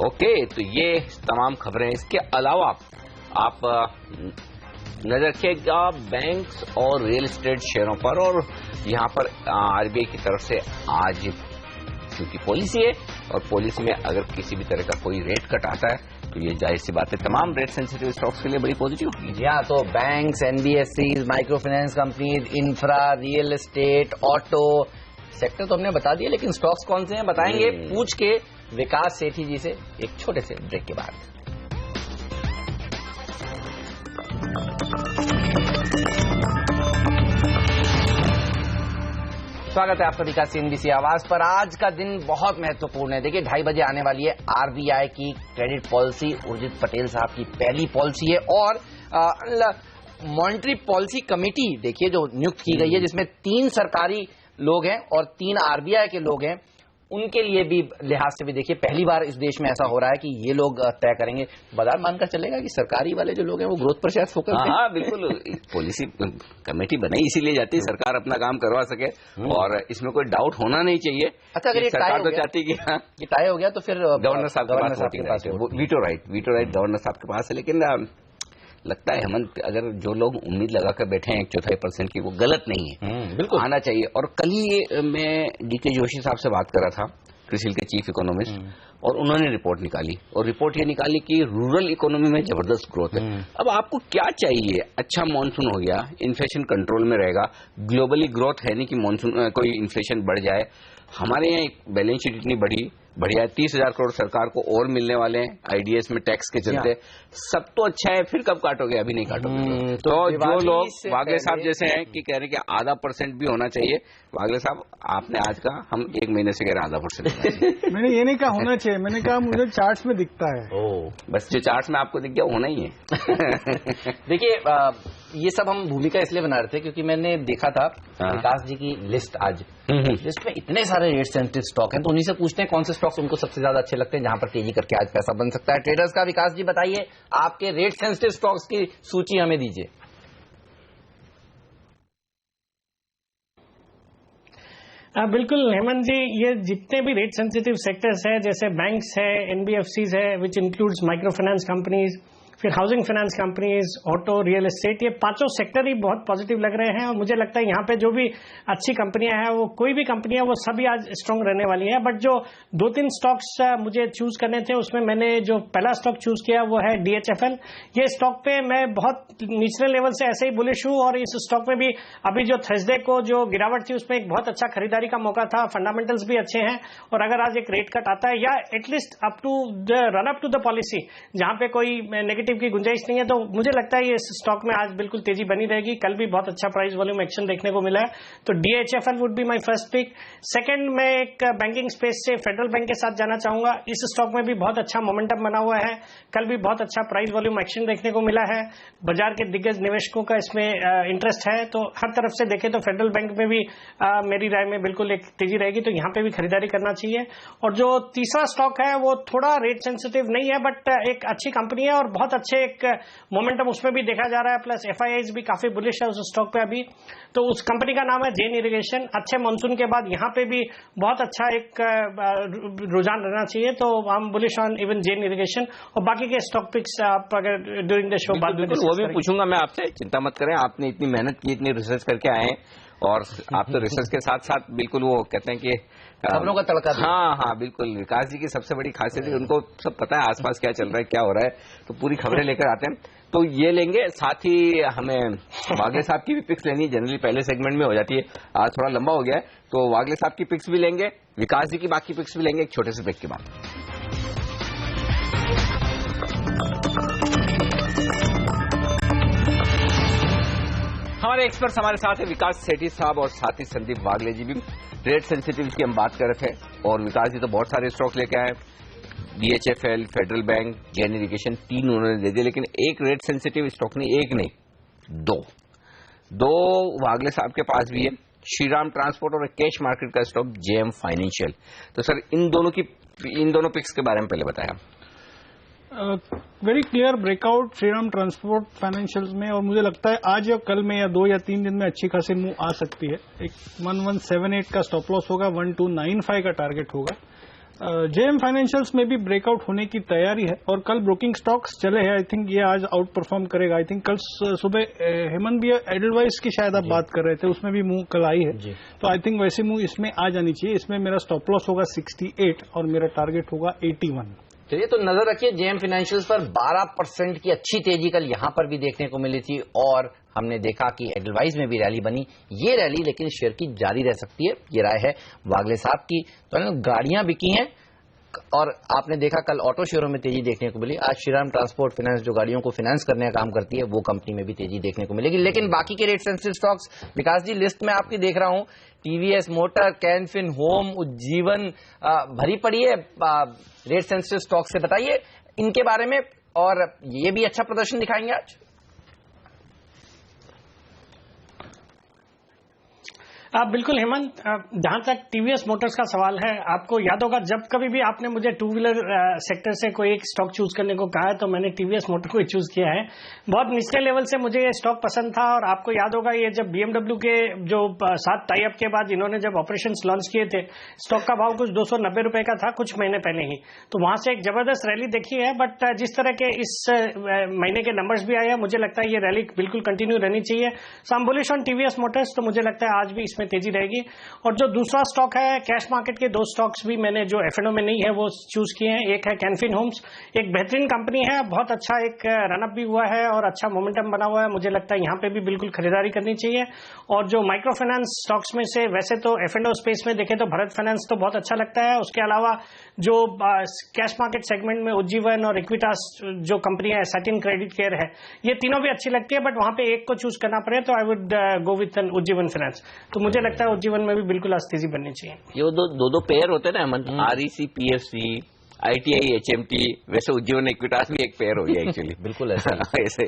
ओके, तो ये तमाम खबरें। इसके अलावा आप नजर रखिएगा बैंक्स और रियल एस्टेट शेयरों पर। और यहां पर RBI की तरफ से आज क्योंकि पॉलिसी है और पॉलिसी में अगर किसी भी तरह का कोई रेट कट आता है तो ये जाहिर सी बात है तमाम रेट सेंसिटिव स्टॉक्स के लिए बड़ी पॉजिटिव होगी। जी हाँ, तो banks, NBFCs, micro finance companies, infra, real estate, auto sector तो हमने बता दिया, लेकिन स्टॉक्स कौन से हैं बताएंगे पूछ के विकास सेठी जी से एक छोटे से ब्रेक के बाद। स्वागत है आप सभी का CNBC आवाज पर। आज का दिन बहुत महत्वपूर्ण है। देखिए 2:30 बजे आने वाली है RBI की क्रेडिट पॉलिसी। उर्जित पटेल साहब की पहली पॉलिसी है और मॉनेटरी पॉलिसी कमेटी देखिए जो नियुक्त की गई है, जिसमें 3 सरकारी लोग हैं और 3 RBI के लोग हैं। उनके लिए भी लिहाज से भी देखिए पहली बार इस देश में ऐसा हो रहा है कि ये लोग तय करेंगे। बाजार मानकर चलेगा कि सरकारी वाले जो लोग हैं वो ग्रोथ पर शायद फोकस करें। हाँ बिल्कुल, पॉलिसी कमेटी बनाई इसीलिए जाती है सरकार अपना काम करवा सके और इसमें कोई डाउट होना नहीं चाहिए। अच्छा, अगर ये सरकार तो चाहती कि ये तय हो गया तो फिर गवर्नर साहब के पास वीटो राइट गवर्नर साहब के पास है। लेकिन लगता है हेमंत, अगर जो लोग उम्मीद लगाकर बैठे हैं 1/4% की, वो गलत नहीं है, बिल्कुल आना चाहिए। और कल ही मैं DK जोशी साहब से बात कर रहा था, क्रिसिल के चीफ इकोनॉमिस्ट, और उन्होंने रिपोर्ट निकाली और रिपोर्ट ये निकाली कि रूरल इकोनॉमी में जबरदस्त ग्रोथ है। अब आपको क्या चाहिए? अच्छा मॉनसून हो गया, इन्फ्लेशन कंट्रोल में रहेगा, ग्लोबली ग्रोथ है नहीं कि मॉनसून कोई इन्फ्लेशन बढ़ जाए। हमारे यहाँ बैलेंस शीट इतनी बढ़िया है, 30,000 करोड़ सरकार को और मिलने वाले हैं IDS में टैक्स के चलते। सब तो अच्छा है, फिर कब काटोगे? अभी नहीं काटोगे। तो जो लोग वागले साहब जैसे हैं कि कह रहे हैं कि 0.5% भी होना चाहिए, वागले साहब आपने आज कहा, हम 1 महीने से कह रहे 0.5%। मैंने ये नहीं कहा होना चाहिए, मैंने कहा मुझे चार्ट्स में दिखता है। बस जो चार्ट्स में आपको दिख गया होना ही है। देखिए ये सब हम भूमिका इसलिए बना रहे थे क्योंकि मैंने देखा था विकास जी की लिस्ट आज। लिस्ट में इतने सारे रेट सेंसिटिव स्टॉक हैं, तो उन्हीं से पूछते हैं कौन से स्टॉक्स उनको सबसे ज्यादा अच्छे लगते हैं, जहां पर तेजी करके आज पैसा बन सकता है ट्रेडर्स का। विकास जी बताइए, आपके रेट सेंसिटिव स्टॉक्स की सूची हमें दीजिए। बिल्कुल हेमंत जी, ये जितने भी रेट सेंसिटिव सेक्टर्स है, जैसे बैंक्स है, एनबीएफसीज है, which includes micro finance companies, फिर housing finance companies, auto, real estate, ये पांचों सेक्टर ही बहुत पॉजिटिव लग रहे हैं। और मुझे लगता है यहाँ पे जो भी अच्छी कंपनियां हैं, वो कोई भी कंपनियां, वो सभी आज स्ट्रांग रहने वाली है। बट जो 2-3 स्टॉक्स मुझे चूज करने थे, उसमें मैंने जो पहला स्टॉक चूज किया वो है DHFL। ये स्टॉक पे मैं बहुत निचले लेवल से ऐसे ही बुलिश हूँ, और इस स्टॉक में भी अभी जो थर्सडे को जो गिरावट थी, उसमें एक बहुत अच्छा खरीदारी का मौका था। फंडामेंटल्स भी अच्छे हैं, और अगर आज एक रेट कट आता है, या at least up to the run up to the policy, जहां पे कोई नेगेटिव की गुंजाइश नहीं है, तो मुझे लगता है ये स्टॉक में आज बिल्कुल तेजी बनी रहेगी। कल भी बहुत अच्छा प्राइस वॉल्यूम एक्शन देखने को मिला है, तो DHFL would be my first pick. Second, मैं एक बैंकिंग स्पेस से फेडरल बैंक के साथ जाना चाहूंगा। इस स्टॉक में भी बहुत अच्छा मोमेंटम बना हुआ है, कल भी बहुत अच्छा प्राइस वॉल्यूम एक्शन देखने को मिला है। बाजार के दिग्गज निवेशकों का इसमें इंटरेस्ट है, तो हर तरफ से देखें तो फेडरल बैंक में भी मेरी राय में बिल्कुल एक तेजी रहेगी, तो यहाँ पे भी खरीदारी करना चाहिए। और जो तीसरा स्टॉक है, वो थोड़ा रेट सेंसिटिव नहीं है, बट एक अच्छी कंपनी है, और बहुत अच्छे एक मोमेंटम उसमें भी देखा जा रहा है, प्लस FIIs भी काफी बुलिश है उस स्टॉक पे अभी। तो उस कंपनी का नाम है जेन इरिगेशन। अच्छे मानसून के बाद यहाँ पे भी बहुत अच्छा एक रुझान रहना चाहिए, तो हम bullish on even Jain Irrigation. और बाकी के स्टॉक पिक्स आप अगर ड्यूरिंग द शो बाद में वो भी पूछूंगा मैं आपसे, चिंता मत करें। आपने इतनी मेहनत की, इतनी रिसर्च करके आए हैं, और आप तो रिसर्च के साथ साथ बिल्कुल वो कहते हैं कि खबरों का तड़का। हाँ, बिल्कुल। विकास जी की सबसे बड़ी खासियत है, उनको सब पता है आसपास क्या चल रहा है, क्या हो रहा है, तो पूरी खबरें लेकर आते हैं। तो ये लेंगे, साथ ही हमें वागले साहब की भी पिक्स लेनी है। जनरली पहले सेगमेंट में हो जाती है, आज थोड़ा लंबा हो गया है, तो वागले साहब की पिक्स भी लेंगे, विकास जी की बाकी पिक्स भी लेंगे एक छोटे से ब्रेक के बाद। हमारे एक्सपर्ट्स हमारे साथ है, विकास सेठी साहब और साथ ही संदीप वागले जी भी। रेट सेंसिटिव की हम बात कर रहे थे, और विकास जी तो बहुत सारे स्टॉक लेके आए, DHFL, फेडरल बैंक, जेन इरिगेशन, 3 उन्होंने दे दिए, लेकिन एक रेट सेंसिटिव स्टॉक नहीं, एक नहीं, दो वागले साहब के पास भी है, श्रीराम ट्रांसपोर्ट और कैश मार्केट का स्टॉक JM फाइनेंशियल। तो सर इन दोनों पिक्स के बारे में पहले बताया। Very clear breakout Shriram transport financials में, और मुझे लगता है आज या कल में या 2 या 3 दिन में अच्छी खासी मूव आ सकती है। एक 1178 का स्टॉप लॉस होगा, 1295 का टारगेट होगा। JM फाइनेंशियल्स में भी ब्रेकआउट होने की तैयारी है, और कल ब्रोकिंग स्टॉक्स चले हैं, आई थिंक ये आज आउट परफॉर्म करेगा। आई थिंक कल सुबह हेमंत भी एडलवाइस की शायद आप बात कर रहे थे, उसमें भी मूव कल आई है, तो आई थिंक वैसी मूव इसमें आ जानी चाहिए। इसमें मेरा स्टॉप लॉस होगा 68 और मेरा टारगेट होगा 81। चलिए, तो नजर रखिए JM फाइनेंशियल्स पर। 12% की अच्छी तेजी कल यहां पर भी देखने को मिली थी, और हमने देखा कि एडलवाइस में भी रैली बनी। ये रैली लेकिन शेयर की जारी रह सकती है, ये राय है वागले साहब की। तो गाड़ियां बिकी हैं, और आपने देखा कल ऑटो शेयरों में तेजी देखने को मिली। आज श्रीराम ट्रांसपोर्ट फाइनेंस जो गाड़ियों को फाइनेंस करने का काम करती है, वो कंपनी में भी तेजी देखने को मिलेगी। लेकिन बाकी के rate sensitive stocks, Vikas ji list में आपकी देख रहा हूं, TVS Motor, Can Fin Home, Ujjivan भरी पड़ी है रेट सेंसिटिव स्टॉक से। बताइए इनके बारे में, और ये भी अच्छा प्रदर्शन दिखाएंगे आज। बिल्कुल हेमंत, जहां तक TVS मोटर्स का सवाल है, आपको याद होगा जब कभी भी आपने मुझे 2 व्हीलर सेक्टर से कोई एक स्टॉक चूज करने को कहा है, तो मैंने TVS मोटर को ही चूज किया है। बहुत निचले लेवल से मुझे ये स्टॉक पसंद था, और आपको याद होगा ये जब BMW के जो 7 टाई अप के बाद इन्होंने जब ऑपरेशंस लॉन्च किए थे, स्टॉक का भाव कुछ 290 रुपए का था कुछ महीने पहले ही, तो वहां से एक जबरदस्त रैली देखी है। बट जिस तरह के इस महीने के नंबर्स भी आए हैं, मुझे लगता है ये रैली बिल्कुल कंटिन्यू रहनी चाहिए। So I am bullish on TVS motors, तो मुझे लगता है आज भी इसमें तेजी रहेगी। और जो दूसरा स्टॉक है, कैश मार्केट के 2 स्टॉक्स भी मैंने जो F&O में नहीं है वो चूज किए हैं। एक है कैनफिन होम्स, एक बेहतरीन कंपनी है, बहुत अच्छा एक रनअप भी हुआ है और अच्छा मोमेंटम बना हुआ है। मुझे लगता है यहाँ पे भी बिल्कुल खरीदारी करनी चाहिए। और जो माइक्रो फाइनेंस स्टॉक्स में से वैसे तो F&O स्पेस में देखें तो भारत फाइनेंस तो बहुत अच्छा लगता है। उसके अलावा जो कैश मार्केट सेगमेंट में उज्जीवन और इक्विटास जो कंपनी है, सैटिन क्रेडिट केयर है, ये तीनों भी अच्छी लगती है। बट वहां पे एक को चूज करना पड़े तो I would go with an Ujjivan finance. तो मुझे लगता है उज्जीवन में भी बिल्कुल आज तेजी बननी चाहिए। ये दो पेयर होते हैं ना, REC PFC, ITI HMT, वैसे उज्जीवन इक्विटास भी एक पेयर हो गया एक्चुअली। बिल्कुल ऐसा ऐसे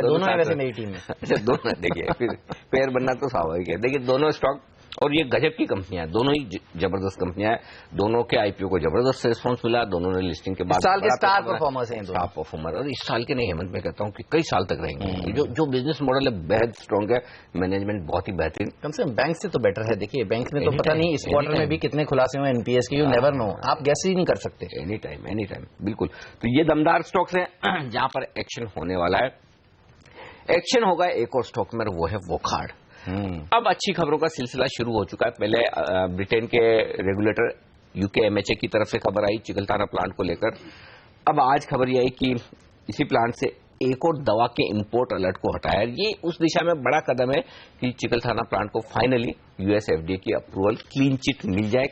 दोनों है वैसे मेरी टीम में। अच्छा, दोनों देखिए, फिर पेयर बनना तो स्वाभाविक है। देखिए दोनों स्टॉक और ये गजब की कंपनियां, दोनों ही जबरदस्त कंपनियां हैं, दोनों के आईपीओ को जबरदस्त रिस्पॉन्स मिला, दोनों ने लिस्टिंग के बाद साल के स्टार परफॉर्मर्स हैं, स्टार परफॉर्मर। और इस साल के नहीं हेमंत, मैं कहता हूं कि कई साल तक रहेंगे। जो बिजनेस मॉडल है बेहद स्ट्रांग है, मैनेजमेंट बहुत ही बेहतरीन, कम से कम बैंक से तो बेटर है। देखिए बैंक में तो पता नहीं इस क्वार्टर में भी कितने खुलासे हुए एनपीएस के, यू नेवर नो, आप गैस ही नहीं कर सकते। एनी टाइम बिल्कुल। तो ये दमदार स्टॉक्स हैं जहां पर एक्शन होने वाला है। एक्शन होगा एक और स्टॉक में, वो है वोकहार्ड। अब अच्छी खबरों का सिलसिला शुरू हो चुका है। पहले ब्रिटेन के रेगुलेटर यूके एमएचए की तरफ से खबर आई चिकलथाना प्लांट को लेकर। अब आज खबर यह आई कि इसी प्लांट से एक और दवा के इंपोर्ट अलर्ट को हटाया। ये उस दिशा में बड़ा कदम है कि चिकलथाना प्लांट को फाइनली यूएस एफडीए की अप्रूवल, क्लीन चिट मिल जाए।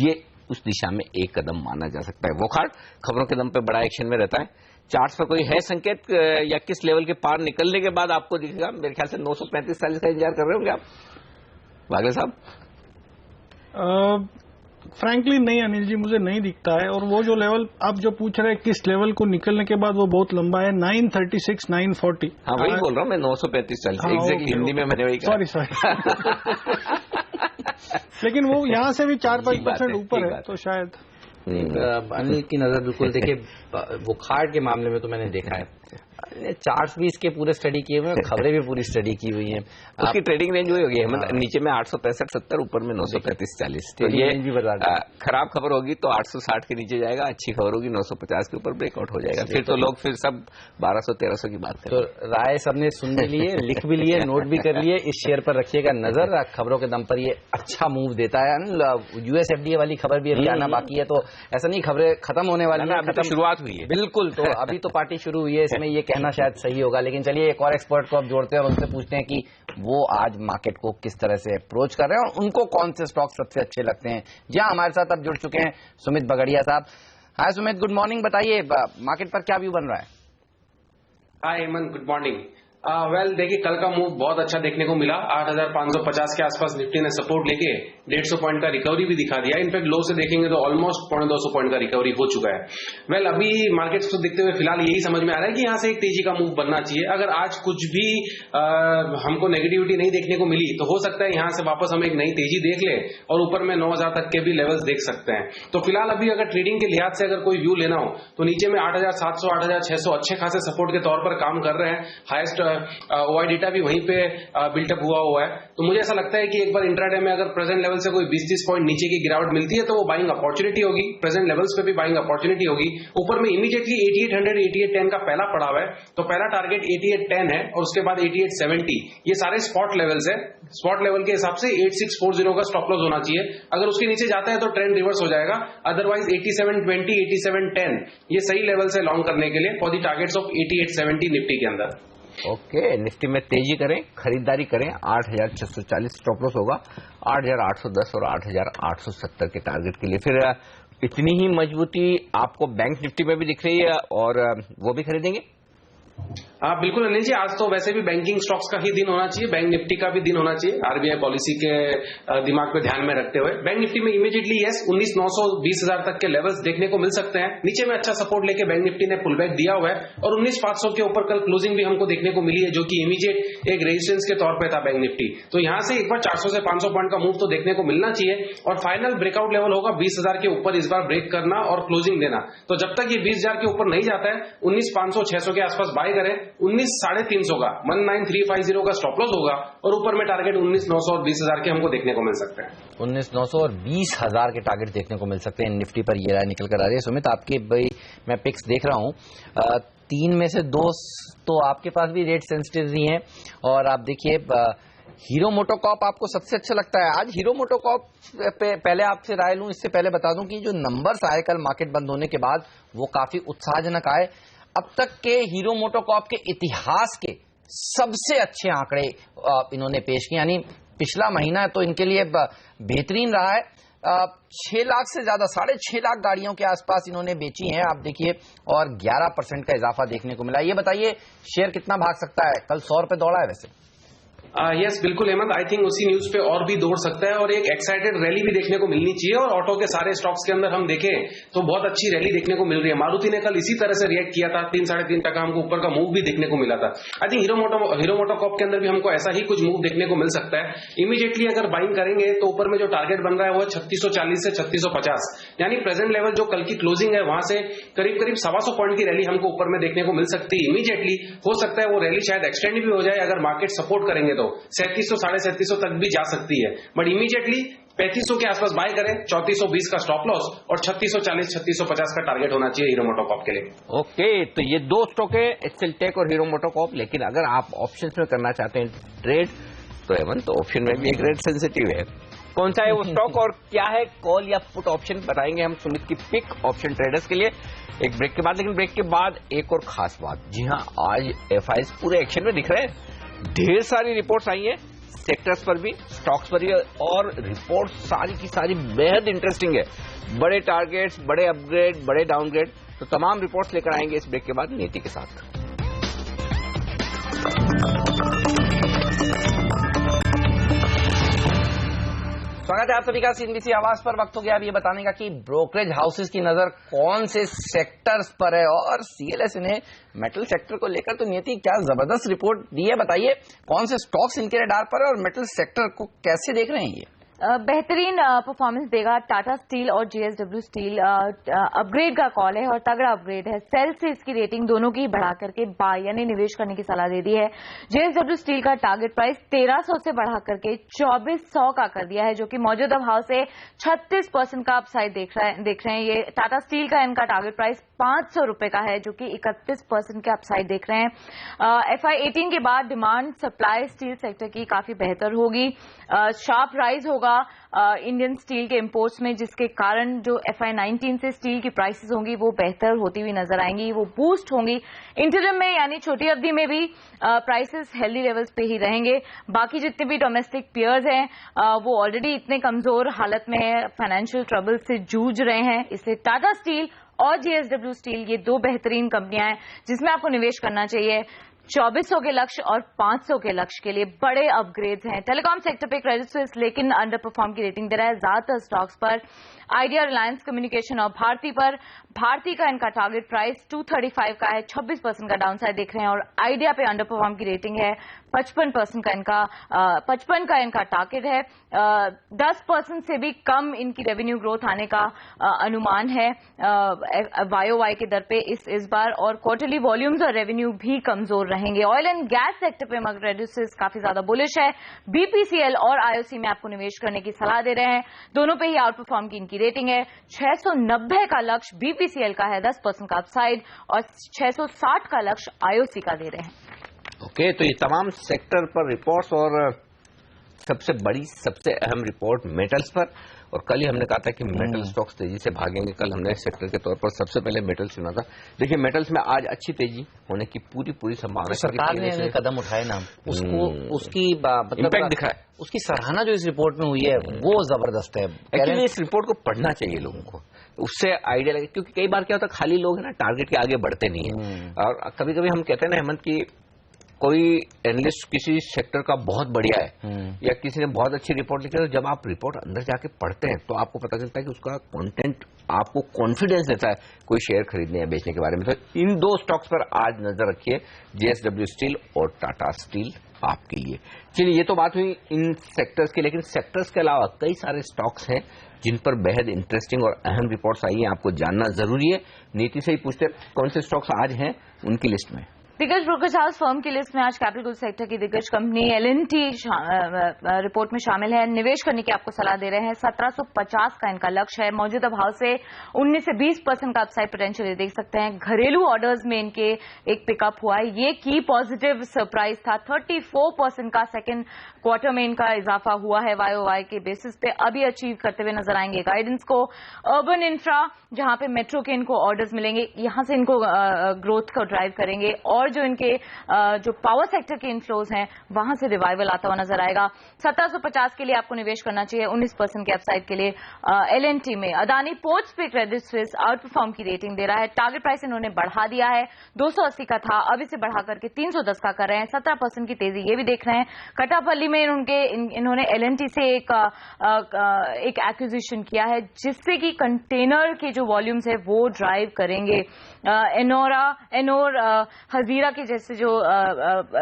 ये उस दिशा में एक कदम माना जा सकता है। वोकहार्ड खबरों के दम पे बड़ा एक्शन में रहता है। चार्ट्स पर कोई है संकेत या किस लेवल के पार निकलने के बाद आपको दिखेगा? मेरे ख्याल से 935-40 का इंतजार कर रहे होंगे आप, वागले साहब। फ्रैंकली नहीं अनिल जी, मुझे नहीं दिखता है। और वो जो लेवल आप जो पूछ रहे हैं किस लेवल को निकलने के बाद, वो बहुत लंबा है, 936, 940। हाँ वही बोल रहा हूँ मैं, 935-40 एग्जैक्टली हिंदी में मैंने वही कहा। सॉरी लेकिन वो यहाँ से भी 4-5% ऊपर है, तो शायद अनिल की नजर बिल्कुल। देखिए वोकहार्ड के मामले में तो मैंने देखा है, चार्ट्स भी इसके पूरे स्टडी किए हुए हैं, खबरें भी पूरी स्टडी की हुई हैं। उसकी ट्रेडिंग रेंज वही होगी हेमंत, नीचे में 865-70, ऊपर में 935-40। तो ये खराब खबर होगी तो 860 के नीचे जाएगा, अच्छी खबर होगी 950 के ऊपर ब्रेकआउट हो जाएगा। फिर तो लोग फिर सब 1200-1300 की बात करें। तो राय सबने सुन भी लिए, लिख भी लिए, नोट भी कर लिए। इस शेयर पर रखिएगा नजर, खबरों के दम पर ये अच्छा मूव देता है। यूएसएफडीए वाली खबर भी अभी आना बाकी है, तो ऐसा नहीं खबरें खत्म होने वाली है, अभी तो शुरुआत हुई है। बिल्कुल, तो अभी तो पार्टी शुरू हुई है, इसमें ये कहना शायद सही होगा। लेकिन चलिए एक और एक्सपर्ट को अब जोड़ते हैं और उनसे पूछते हैं कि वो आज मार्केट को किस तरह से अप्रोच कर रहे हैं और उनको कौन से स्टॉक सबसे अच्छे लगते हैं। जी हाँ, हमारे साथ अब जुड़ चुके हैं सुमित बगड़िया साहब। हाय सुमित, गुड मॉर्निंग। बताइए मार्केट पर क्या व्यू बन रहा है? हाय हेमंत, गुड मॉर्निंग। वेल देखिए, कल का मूव बहुत अच्छा देखने को मिला। 8,550 के आसपास निफ्टी ने सपोर्ट लेके 150 पॉइंट का रिकवरी भी दिखा दिया। इनफैक्ट लो से देखेंगे तो ऑलमोस्ट 250 पॉइंट का रिकवरी हो चुका है। वेल अभी मार्केट्स को देखते हुए फिलहाल यही समझ में आ रहा है कि यहाँ से एक तेजी का मूव बनना चाहिए। अगर आज कुछ भी हमको नेगेटिविटी नहीं देखने को मिली तो हो सकता है यहाँ से वापस हम एक नई तेजी देख ले और ऊपर में 9,000 तक के भी लेवल्स देख सकते हैं। तो फिलहाल अभी अगर ट्रेडिंग के लिहाज से अगर कोई व्यू लेना हो तो नीचे में 8,700, 8,600 अच्छे खासे सपोर्ट के तौर पर काम कर रहे हैं। हाईएस्ट ओआई डेटा भी वहीं पे बिल्टअप हुआ है। तो मुझे ऐसा लगता है कि एक बार इंट्राडे में अगर प्रेजेंट लेवल से कोई 20-30 पॉइंट नीचे की गिरावट मिलती है तो वो बाइंग अपॉर्चुनिटी होगी। प्रेजेंट लेवल्स पे भी बाइंग अपॉर्चुनिटी होगी। ऊपर में इमीडिएटली 8800, 8810 का पहला पड़ा हुआ है, तो पहला टारगेट 8810 है और उसके बाद 8870। ये सारे स्पॉट लेवल्स है। स्पॉट लेवल के हिसाब से 8640 का स्टॉप लॉस होना चाहिए। अगर उसके नीचे जाता है तो ट्रेंड रिवर्स हो जाएगा। अदरवाइज 8720, 8710 ये सही लेवल से लॉन्ग करने के लिए for the targets of 8870 Nifty के अंदर। ओके, निफ्टी में तेजी करें, खरीदारी करें। 8,640 स्टॉप लॉस होगा, 8,810 और 8,870 के टारगेट के लिए। फिर इतनी ही मजबूती आपको बैंक निफ्टी में भी दिख रही है और वो भी खरीदेंगे? हाँ बिल्कुल अनिल जी, आज तो वैसे भी बैंकिंग स्टॉक्स का ही दिन होना चाहिए, बैंक निफ्टी का भी दिन होना चाहिए, आरबीआई पॉलिसी के दिमाग को ध्यान में रखते हुए। बैंक निफ्टी में इमीडिएटली यस 19,900, 20,000 तक के लेवल्स देखने को मिल सकते हैं। नीचे में अच्छा सपोर्ट लेके बैंक निफ्टी ने पुल बैक दिया हुआ है और 19,500 के ऊपर कल क्लोजिंग भी हमको देखने को मिली है, जो कि इमीडिएट एक रेजिस्टेंस के तौर पर था बैंक निफ्टी। तो यहां से एक बार 400 से 500 पॉइंट का मूव तो देखने को मिलना चाहिए और फाइनल ब्रेकआउट लेवल होगा 20,000 के ऊपर इस बार ब्रेक करना और क्लोजिंग देना। तो जब तक ये 20,000 के ऊपर नहीं जाता है 19,500, 600 के आसपास बाय करें। 19,350 का 19,350 का स्टॉप लॉस होगा और ऊपर में टारगेट 19,900 और 20,000 के हमको देखने को मिल सकते हैं। 19,900 और 20,000 के टारगेट देखने को मिल सकते हैं निफ्टी पर। ये राय निकल कर आ रही है। सुमित, आपके भाई मैं पिक्स देख रहा हूं, 3 में से 2 तो आपके पास भी रेट सेंसिटिव ही हैं और आप देखिए हीरो मोटोकॉर्प आपको सबसे अच्छा लगता है। आज हीरो मोटोकॉर्प पे पहले आपसे राय लूं, इससे पहले बता दूं कि जो नंबर्स आए कल मार्केट बंद होने के बाद वो काफी उत्साहजनक आए। अब तक के हीरो मोटोकॉर्प के इतिहास के सबसे अच्छे आंकड़े इन्होंने पेश किए, यानी पिछला महीना तो इनके लिए बेहतरीन रहा है। 6 लाख से ज्यादा 6.5 लाख गाड़ियों के आसपास इन्होंने बेची हैं आप देखिए और 11% का इजाफा देखने को मिला। ये बताइए शेयर कितना भाग सकता है? कल 100 रुपए दौड़ा है वैसे। यस बिल्कुल हेमंत, आई थिंक उसी न्यूज पे और भी दौड़ सकता है और एक एक्साइटेड रैली भी देखने को मिलनी चाहिए। और ऑटो के सारे स्टॉक्स के अंदर हम देखें तो बहुत अच्छी रैली देखने को मिल रही है। मारुति ने कल इसी तरह से रिएक्ट किया था, 3-3.5% हमको ऊपर का मूव भी देखने को मिला था। आई थिंक हीरो मोटोकॉर्प के अंदर भी हमको ऐसा ही कुछ मूव देखने को मिल सकता है। इमीडिएटली अगर बाइंग करेंगे तो ऊपर में जो टारगेट बन रहा है वो 3640 से 3650, यानी प्रेजेंट लेवल जो कल की क्लोजिंग है वहां से करीब 125 पॉइंट की रैली हमको ऊपर में देखने को मिल सकती है। इमीडिएटली हो सकता है वो रैली शायद एक्सटेंड भी हो जाए, अगर मार्केट सपोर्ट करेंगे तो 3700 3750 तक भी जा सकती है। बट इमीडिएटली 3500 के आसपास बाय करें, 3420 का स्टॉप लॉस और 3640 3650 का टारगेट होना चाहिए हीरो मोटोकॉर्प के लिए। ओके, तो ये दो स्टॉक है, एचसीएल और हीरो मोटोकॉर्प। लेकिन अगर आप ऑप्शंस में करना चाहते हैं ट्रेड तो हेमंत, तो ऑप्शन में भी एक रेट सेंसिटिव है। कौन सा है वो स्टॉक और क्या है कॉल या पुट ऑप्शन, बताएंगे हम सुमित की पिक ऑप्शन ट्रेडर्स के लिए एक ब्रेक के बाद। लेकिन ब्रेक के बाद एक और खास बात, जी हाँ, आज एफआईज पूरे एक्शन में दिख रहे हैं। ढेर सारी रिपोर्ट्स आई हैं, सेक्टर्स पर भी, स्टॉक्स पर भी, और रिपोर्ट सारी की सारी बेहद इंटरेस्टिंग है। बड़े टारगेट्स, बड़े अपग्रेड, बड़े डाउनग्रेड, तो तमाम रिपोर्ट्स लेकर आएंगे इस ब्रेक के बाद नीति के साथ। स्वागत है आप सभी का सीएनबीसी आवाज पर। वक्त हो गया अब ये बताने का कि ब्रोकरेज हाउसेस की नजर कौन से सेक्टर्स पर है, और सीएलएस ने मेटल सेक्टर को लेकर तो नियति क्या जबरदस्त रिपोर्ट दी है। बताइए कौन से स्टॉक्स इनके रडार पर है और मेटल सेक्टर को कैसे देख रहे हैं ये? बेहतरीन परफॉर्मेंस देगा टाटा स्टील और जेएसडब्ल्यू स्टील। अपग्रेड का कॉल है और तगड़ा अपग्रेड है। सेल से इसकी रेटिंग दोनों की बढ़ा करके बाय यानी निवेश करने की सलाह दे दी है। जेएसडब्ल्यू स्टील का टारगेट प्राइस 1300 से बढ़ा करके 2400 का कर दिया है, जो कि मौजूदा भाव से 36% का अपसाइड देख रहे हैं ये। टाटा स्टील का इनका टारगेट प्राइस 500 रुपए का है, जो कि 31% के अपसाइड देख रहे हैं। FY 18 के बाद डिमांड सप्लाई स्टील सेक्टर की काफी बेहतर होगी। शार्प राइज होगा इंडियन स्टील के इंपोर्ट्स में, जिसके कारण जो FY 19 से स्टील की प्राइसेस होंगी वो बेहतर होती हुई नजर आएंगी, वो बूस्ट होंगी। इंटरिम में यानी छोटी अवधि में भी प्राइसेस हेल्दी लेवल्स पे ही रहेंगे। बाकी जितने भी डोमेस्टिक पियर्स हैं वो ऑलरेडी इतने कमजोर हालत में है, फाइनेंशियल ट्रबल से जूझ रहे हैं। इसलिए टाटा स्टील और जेएसडब्ल्यू स्टील ये दो बेहतरीन कंपनियां हैं जिसमें आपको निवेश करना चाहिए। 2400 के लक्ष्य और 500 के लक्ष्य के लिए बड़े अपग्रेड्स हैं। टेलीकॉम सेक्टर पे क्रेडिट स्विस लेकिन अंडर परफॉर्म की रेटिंग दे रहा है ज्यादातर स्टॉक्स पर। आइडिया, रिलायंस कम्युनिकेशन और भारती पर। भारती का इनका टारगेट प्राइस 235 का है, 26% का डाउनसाइड देख रहे हैं। और आइडिया पे अंडर परफॉर्म की रेटिंग है 55% का इनका 55 का इनका टारगेट है। 10% से भी कम इनकी रेवेन्यू ग्रोथ आने का अनुमान है YOY के दर पे इस बार। और क्वार्टरली वॉल्यूम्स और रेवेन्यू भी कमजोर रहेंगे। ऑयल एंड गैस सेक्टर पे मगर क्रेडिट स्विस काफी ज्यादा बुलिश है। BPCL और IOC में आपको निवेश करने की सलाह दे रहे हैं। दोनों पे ही आउट परफॉर्म की इनकी रेटिंग है। 690 का लक्ष्य BPCL का है, 10% का अपसाइड, और 660 का लक्ष्य IOC का दे रहे हैं। ओके, तो ये तमाम सेक्टर पर रिपोर्ट्स और सबसे बड़ी सबसे अहम रिपोर्ट मेटल्स पर। और कल ही हमने कहा था कि मेटल स्टॉक्स तेजी से भागेंगे। कल हमने सेक्टर के तौर पर सबसे पहले मेटल चुना था। देखिए मेटल्स में आज अच्छी तेजी होने की पूरी संभावना। सरकार ने कदम उठाए ना, उसको उसकी इम्पैक्ट दिखा है, उसकी सराहना जो इस रिपोर्ट में हुई है वो जबरदस्त है। एक्चुअली इस रिपोर्ट को पढ़ना चाहिए लोगों को, उससे आइडिया लगे। क्योंकि कई बार क्या होता है, खाली लोग है ना टारगेट के आगे बढ़ते नहीं है। और कभी कभी हम कहते हैं ना हेमंत की कोई एनालिस्ट किसी सेक्टर का बहुत बढ़िया है या किसी ने बहुत अच्छी रिपोर्ट लिखी है, तो जब आप रिपोर्ट अंदर जाके पढ़ते हैं तो आपको पता चलता है कि उसका कंटेंट आपको कॉन्फिडेंस देता है कोई शेयर खरीदने या बेचने के बारे में। तो इन दो स्टॉक्स पर आज नजर रखिए, जेएसडब्ल्यू स्टील और टाटा स्टील आपके लिए। चलिए, ये तो बात हुई इन सेक्टर्स की, लेकिन सेक्टर्स के अलावा कई सारे स्टॉक्स हैं जिन पर बेहद इंटरेस्टिंग और अहम रिपोर्ट्स आई हैं, आपको जानना जरूरी है। नीति से ही पूछते कौन से स्टॉक्स आज हैं उनकी लिस्ट में। दिग्गज ब्रोकरेज हाउस फर्म की लिस्ट में आज कैपिटल गुड्स सेक्टर की दिग्गज कंपनी L&T रिपोर्ट में शामिल है। निवेश करने की आपको सलाह दे रहे हैं। 1750 का इनका लक्ष्य है। मौजूदा भाव से 19 से 20% का अपसाइड पोटेंशियल देख सकते हैं। घरेलू ऑर्डर्स में इनके एक पिकअप हुआ है, ये की पॉजिटिव सरप्राइज था। 34% का सेकेंड क्वार्टर में इनका इजाफा हुआ है YOY के बेसिस पे। अभी अचीव करते हुए नजर आएंगे गाइडेंस को। अर्बन इंफ्रा, जहां पे मेट्रो के इनको ऑर्डर्स मिलेंगे, यहां से इनको ग्रोथ को ड्राइव करेंगे। और और जो इनके जो पावर सेक्टर के इनफ्लोज हैं वहां से रिवाइवल आता हुआ नजर आएगा। 1750 के लिए आपको निवेश करना चाहिए, 19% के अपसाइड के लिए। LNT में अदानी पोर्ट्स पे क्रेडिट स्विस आउट परफॉर्म की रेटिंग दे रहा है। टारगेट प्राइस इन्होंने बढ़ा दिया है, 280 का था, अब इसे बढ़ा करके 310 का कर रहे हैं, 17% की तेजी ये भी देख रहे हैं। कटापल्ली में इन्होंने LNT से एक एक्विजिशन किया है जिससे कि कंटेनर के जो वॉल्यूम्स है वो ड्राइव करेंगे। एनोर हजीरा के जैसे जो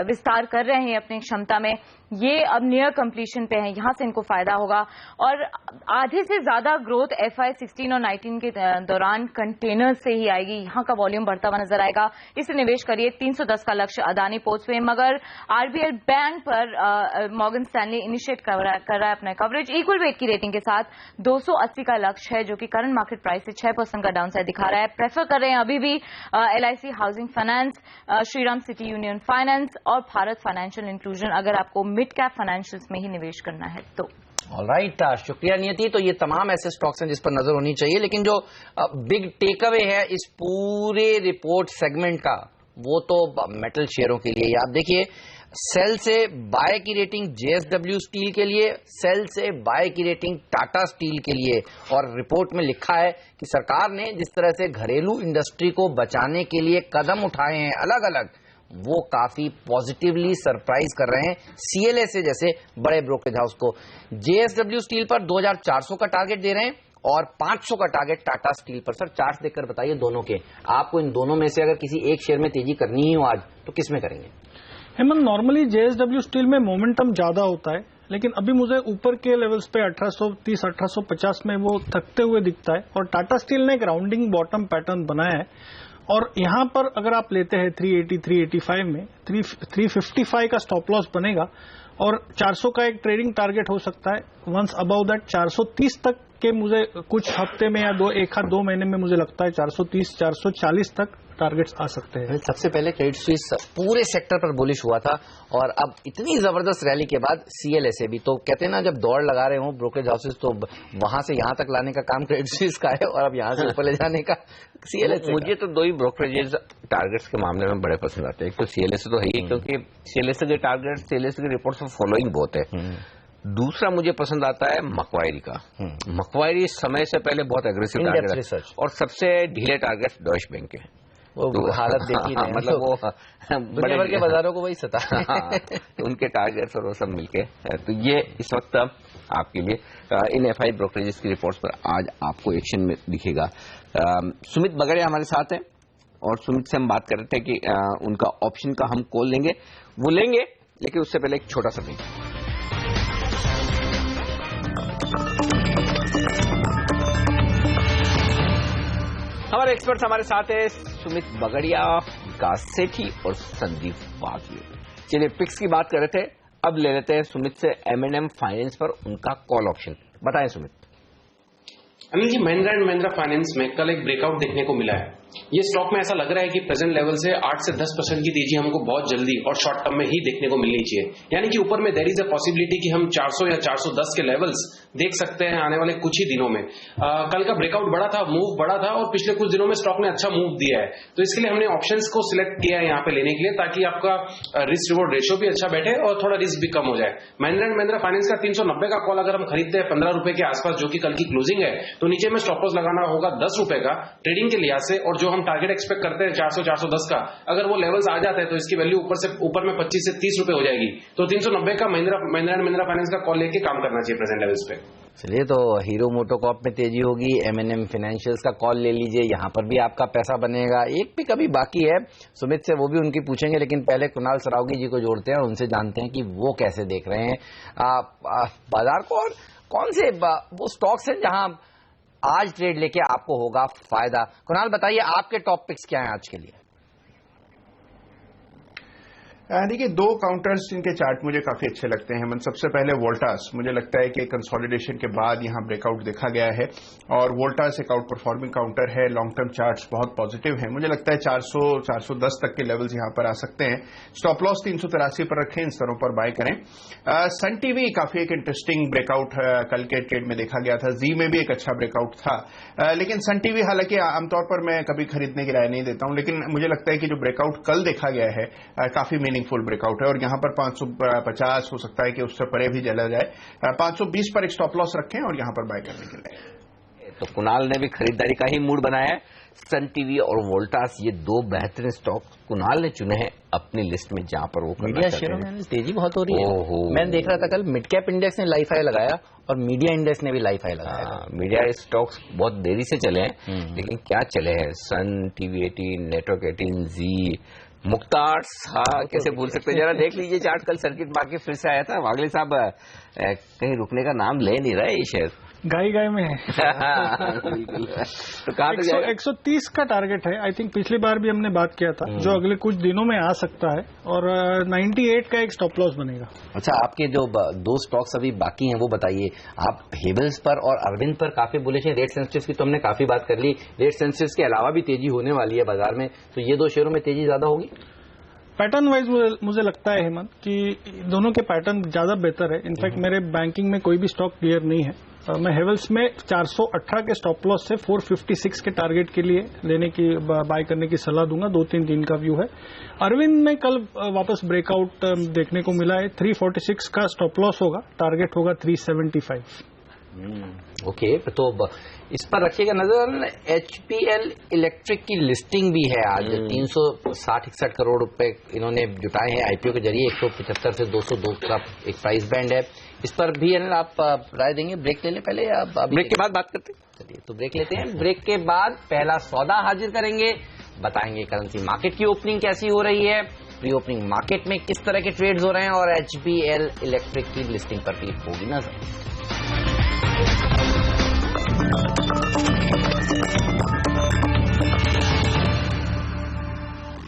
विस्तार कर रहे हैं अपनी क्षमता में, ये अब नियर कंप्लीशन पे है, यहां से इनको फायदा होगा। और आधे से ज्यादा ग्रोथ FY 16 और 19 के दौरान कंटेनर से ही आएगी, यहां का वॉल्यूम बढ़ता हुआ नजर आएगा। इसे निवेश करिए, 310 का लक्ष्य अदानी पोर्ट्स पे। मगर RBL बैंक पर मॉर्गन स्टैनली इनिशिएट कर रहा है अपना कवरेज इक्वल वेट की रेटिंग के साथ। 280 का लक्ष्य है जो कि करंट मार्केट प्राइस से 6% का डाउनसाइड दिखा रहा है। प्रेफर कर रहे हैं अभी भी LIC housing finance, Shriram city union finance और भारत फाइनेंशियल इंक्लूजन, अगर आपको मिड कैप फाइनेंशियल्स में ही निवेश करना है तो। ऑलराइट, शुक्रिया नियति। तो ये तमाम ऐसे स्टॉक्स हैं जिस पर नजर होनी चाहिए, लेकिन जो बिग टेक अवे है इस पूरे रिपोर्ट सेगमेंट का वो तो मेटल शेयरों के लिए। आप देखिए, सेल से बाय की रेटिंग JSW स्टील के लिए, सेल से बाय की रेटिंग टाटा स्टील के लिए। और रिपोर्ट में लिखा है कि सरकार ने जिस तरह से घरेलू इंडस्ट्री को बचाने के लिए कदम उठाए हैं अलग अलग, वो काफी पॉजिटिवली सरप्राइज कर रहे हैं CLA से जैसे बड़े ब्रोकरेज हाउस को। JSW स्टील पर 2400 का टारगेट दे रहे हैं और 500 का टारगेट टाटा स्टील पर। सर चार्ट देखकर बताइए दोनों के, आपको इन दोनों में से अगर किसी एक शेयर में तेजी करनी ही हो आज तो किस में करेंगे? हेमंत, नॉर्मली JSW स्टील में मोमेंटम ज्यादा होता है, लेकिन अभी मुझे ऊपर के लेवल्स पे 1830 1850 में वो थकते हुए दिखता है। और टाटा स्टील ने एक राउंडिंग बॉटम पैटर्न बनाया है और यहां पर अगर आप लेते हैं 380 385 में 355 का स्टॉप लॉस बनेगा और 400 का एक ट्रेडिंग टारगेट हो सकता है। वंस अबाउ दैट 430 तक के मुझे कुछ हफ्ते में या एक आध दो महीने में मुझे लगता है 430 440 तक टारगेट्स आ सकते हैं। सबसे पहले क्रेडिट स्विस पूरे सेक्टर पर बुलिश हुआ था और अब इतनी जबरदस्त रैली के बाद CLA से भी, तो कहते हैं ना जब दौड़ लगा रहे हो ब्रोकरेज हाउसेस तो वहां से यहां तक लाने का काम क्रेडिट स्विस का है और अब यहां से ऊपर ले जाने का CLA से। मुझे तो दो ही ब्रोकरेजेस टारगेट्स के मामले में बड़े पसंद आते हैं। एक तो CLA से तो है ही, क्योंकि CLA के टारगेट CLA के रिपोर्ट्स ऑफ फॉलोइंग बहुत है। दूसरा मुझे पसंद आता है मकवायरी का। मकवायरी समय से पहले बहुत एग्रेसिव टारगेट और सबसे ढीले टारगेट डॉइश बैंक के। वो तो हालत देखी है, मतलब वो दुनिया भर के बाजारों को वही सता है। उनके टारगेट्स और वो सब मिलके, तो ये इस वक्त आपके लिए इन FI ब्रोकरेजेस की रिपोर्ट्स पर आज आपको एक्शन में दिखेगा। सुमित बगड़िया हमारे साथ हैं और सुमित से हम बात कर रहे थे कि उनका ऑप्शन का हम कॉल लेंगे, वो लेंगे, लेकिन उससे पहले एक छोटा सा ब्रेक। हमारे एक्सपर्ट्स हमारे साथ है सुमित बगड़िया, विकास सेठी और संदीप वाघले। चलिए पिक्स की बात कर रहे थे, अब ले लेते हैं सुमित से M&M फाइनेंस पर उनका कॉल ऑप्शन। बताएं सुमित। अनिल जी, महिंद्रा एंड महिंद्रा फाइनेंस में कल एक ब्रेकआउट देखने को मिला है। ये स्टॉक में ऐसा लग रहा है कि प्रेजेंट लेवल से 8 से 10% की तेजी हमको बहुत जल्दी और शॉर्ट टर्म में ही देखने को मिलनी चाहिए। यानी कि ऊपर में देयर इज अ पॉसिबिलिटी कि हम 400 या 410 के लेवल्स देख सकते हैं आने वाले कुछ ही दिनों में। कल का ब्रेकआउट बड़ा था, मूव बड़ा था और पिछले कुछ दिनों में स्टॉक ने अच्छा मूव दिया है, तो इसके लिए हमने ऑप्शंस को सिलेक्ट किया है यहाँ पे लेने के लिए, ताकि आपका रिस्क रिवॉर्ड रेशियो भी अच्छा बैठे और थोड़ा रिस्क भी कम हो जाए। महिंद्रा एंड महिंद्रा फाइनेंस का 390 का कॉल अगर हम खरीदते हैं 15 रुपए के आसपास, जो कि कल की क्लोजिंग है, तो नीचे में स्टॉप लॉस लगाना होगा 10 रुपए का ट्रेडिंग के लिहाज से। और जो हम टारगेट एक्सपेक्ट करते हैं 400 410 का, अगर वो लेवल्स आ जाते हैं तो इसकी वैल्यू ऊपर में 25 से 30 रुपए हो जाएगी। तो 390 का महिंद्रा एंड महिंद्रा फाइनेंस का कॉल लेके काम करना चाहिए प्रेजेंट लेवल्स पे। चलिए, तो हीरो मोटोकॉर्प में तेजी होगी, M&M फाइनेंशियल्स का कॉल ले लीजिए, यहाँ पर भी आपका पैसा बनेगा। एक भी कभी बाकी है सुमित से, वो भी उनकी पूछेंगे, लेकिन पहले कुणाल सरावगी जी को जोड़ते हैं और उनसे जानते हैं कि वो कैसे देख रहे हैं बाजार को और कौन से वो स्टॉक्स हैं जहां आज ट्रेड लेके आपको होगा फायदा। कुणाल बताइए, आपके टॉप पिक्स क्या हैं आज के लिए? देखिए, दो काउंटर्स जिनके चार्ट मुझे काफी अच्छे लगते हैं। सबसे पहले वोल्टास, मुझे लगता है कि कंसोलिडेशन के बाद यहां ब्रेकआउट देखा गया है और वोल्टास एक आउट परफॉर्मिंग काउंटर है। लॉन्ग टर्म चार्ट्स बहुत पॉजिटिव हैं। मुझे लगता है 400-410 तक के लेवल्स यहां पर आ सकते हैं। स्टॉप लॉस 383 पर रखें, इन स्तरों पर बाय करें। सन टीवी काफी एक इंटरेस्टिंग ब्रेकआउट कल के ट्रेड में देखा गया था। जी में भी एक अच्छा ब्रेकआउट था, लेकिन सन टीवी हालांकि आमतौर पर मैं कभी खरीदने की राय नहीं देता हूं, लेकिन मुझे लगता है कि जो ब्रेकआउट कल देखा गया है काफी मीनिंगफुल ब्रेकआउट है और यहां पर 550 हो सकता है कि उससे परे भी चला जाए। 520 पर एक स्टॉप लॉस रखें और यहां पर बाय करने के लिए। तो कुणाल ने भी खरीदारी का ही मूड बनाया है। सन टीवी और वोल्टास, ये दो बेहतरीन स्टॉक कुणाल ने चुने हैं अपनी लिस्ट में, जहां पर वो मीडिया शेयरों में तेजी बहुत हो रही है। मैंने देख रहा था कल मिड कैप इंडेक्स ने लाइफ हाई लगाया और मीडिया इंडेक्स ने भी लाइफ हाई लगाया। मीडिया स्टॉक्स बहुत देरी से चले हैं, लेकिन क्या चले हैं। सन टीवी 18, नेटवर्क 18, जी, मुख्तार, हाँ कैसे भूल सकते हैं। जरा देख लीजिए चार्ट, कल सर्किट मार्केट फिर से आया था। वागले साहब कहीं रुकने का नाम ले नहीं रहा है ये शेयर, गाय में है। तो कहाँ तक जाएगा? 130 का टारगेट है। आई थिंक पिछली बार भी हमने बात किया था, जो अगले कुछ दिनों में आ सकता है और 98 का एक स्टॉप लॉस बनेगा। अच्छा, आपके जो दो स्टॉक्स अभी बाकी हैं वो बताइए। आप हेवल्स पर और अरविंद पर काफी बुलिश हैं। रेट सेंसिटिव की तो हमने काफी बात कर ली, रेट सेंसिटिव के अलावा भी तेजी होने वाली है बाजार में, तो ये दो शेयरों में तेजी ज्यादा होगी। पैटर्न वाइज मुझे लगता है हेमंत कि दोनों के पैटर्न ज्यादा बेहतर है। इनफैक्ट मेरे बैंकिंग में कोई भी स्टॉक क्लियर नहीं है। मैं हेवल्स में 418 के स्टॉप लॉस से 456 के टारगेट के लिए लेने की बाय करने की सलाह दूंगा। 2-3 दिन का व्यू है। अरविंद में कल वापस ब्रेकआउट देखने को मिला है। 346 का स्टॉप लॉस होगा, टारगेट होगा 375। ओके, तो इस पर रखिएगा नजर। HPL इलेक्ट्रिक की लिस्टिंग भी है आज। 360-61 करोड़ रुपए इन्होंने जुटाए हैं आईपीओ के जरिए। 175 से 202 का एक प्राइस बैंड है। इस पर भी आप राय देंगे? ब्रेक ले लें पहले या ब्रेक के बाद बात करते हैं? चलिए तो ब्रेक लेते हैं। ब्रेक के बाद पहला सौदा हाजिर करेंगे, बताएंगे करेंसी मार्केट की ओपनिंग कैसी हो रही है, प्री ओपनिंग मार्केट में किस तरह के ट्रेड्स हो रहे हैं और HPL इलेक्ट्रिक की लिस्टिंग पर भी होगी नजर।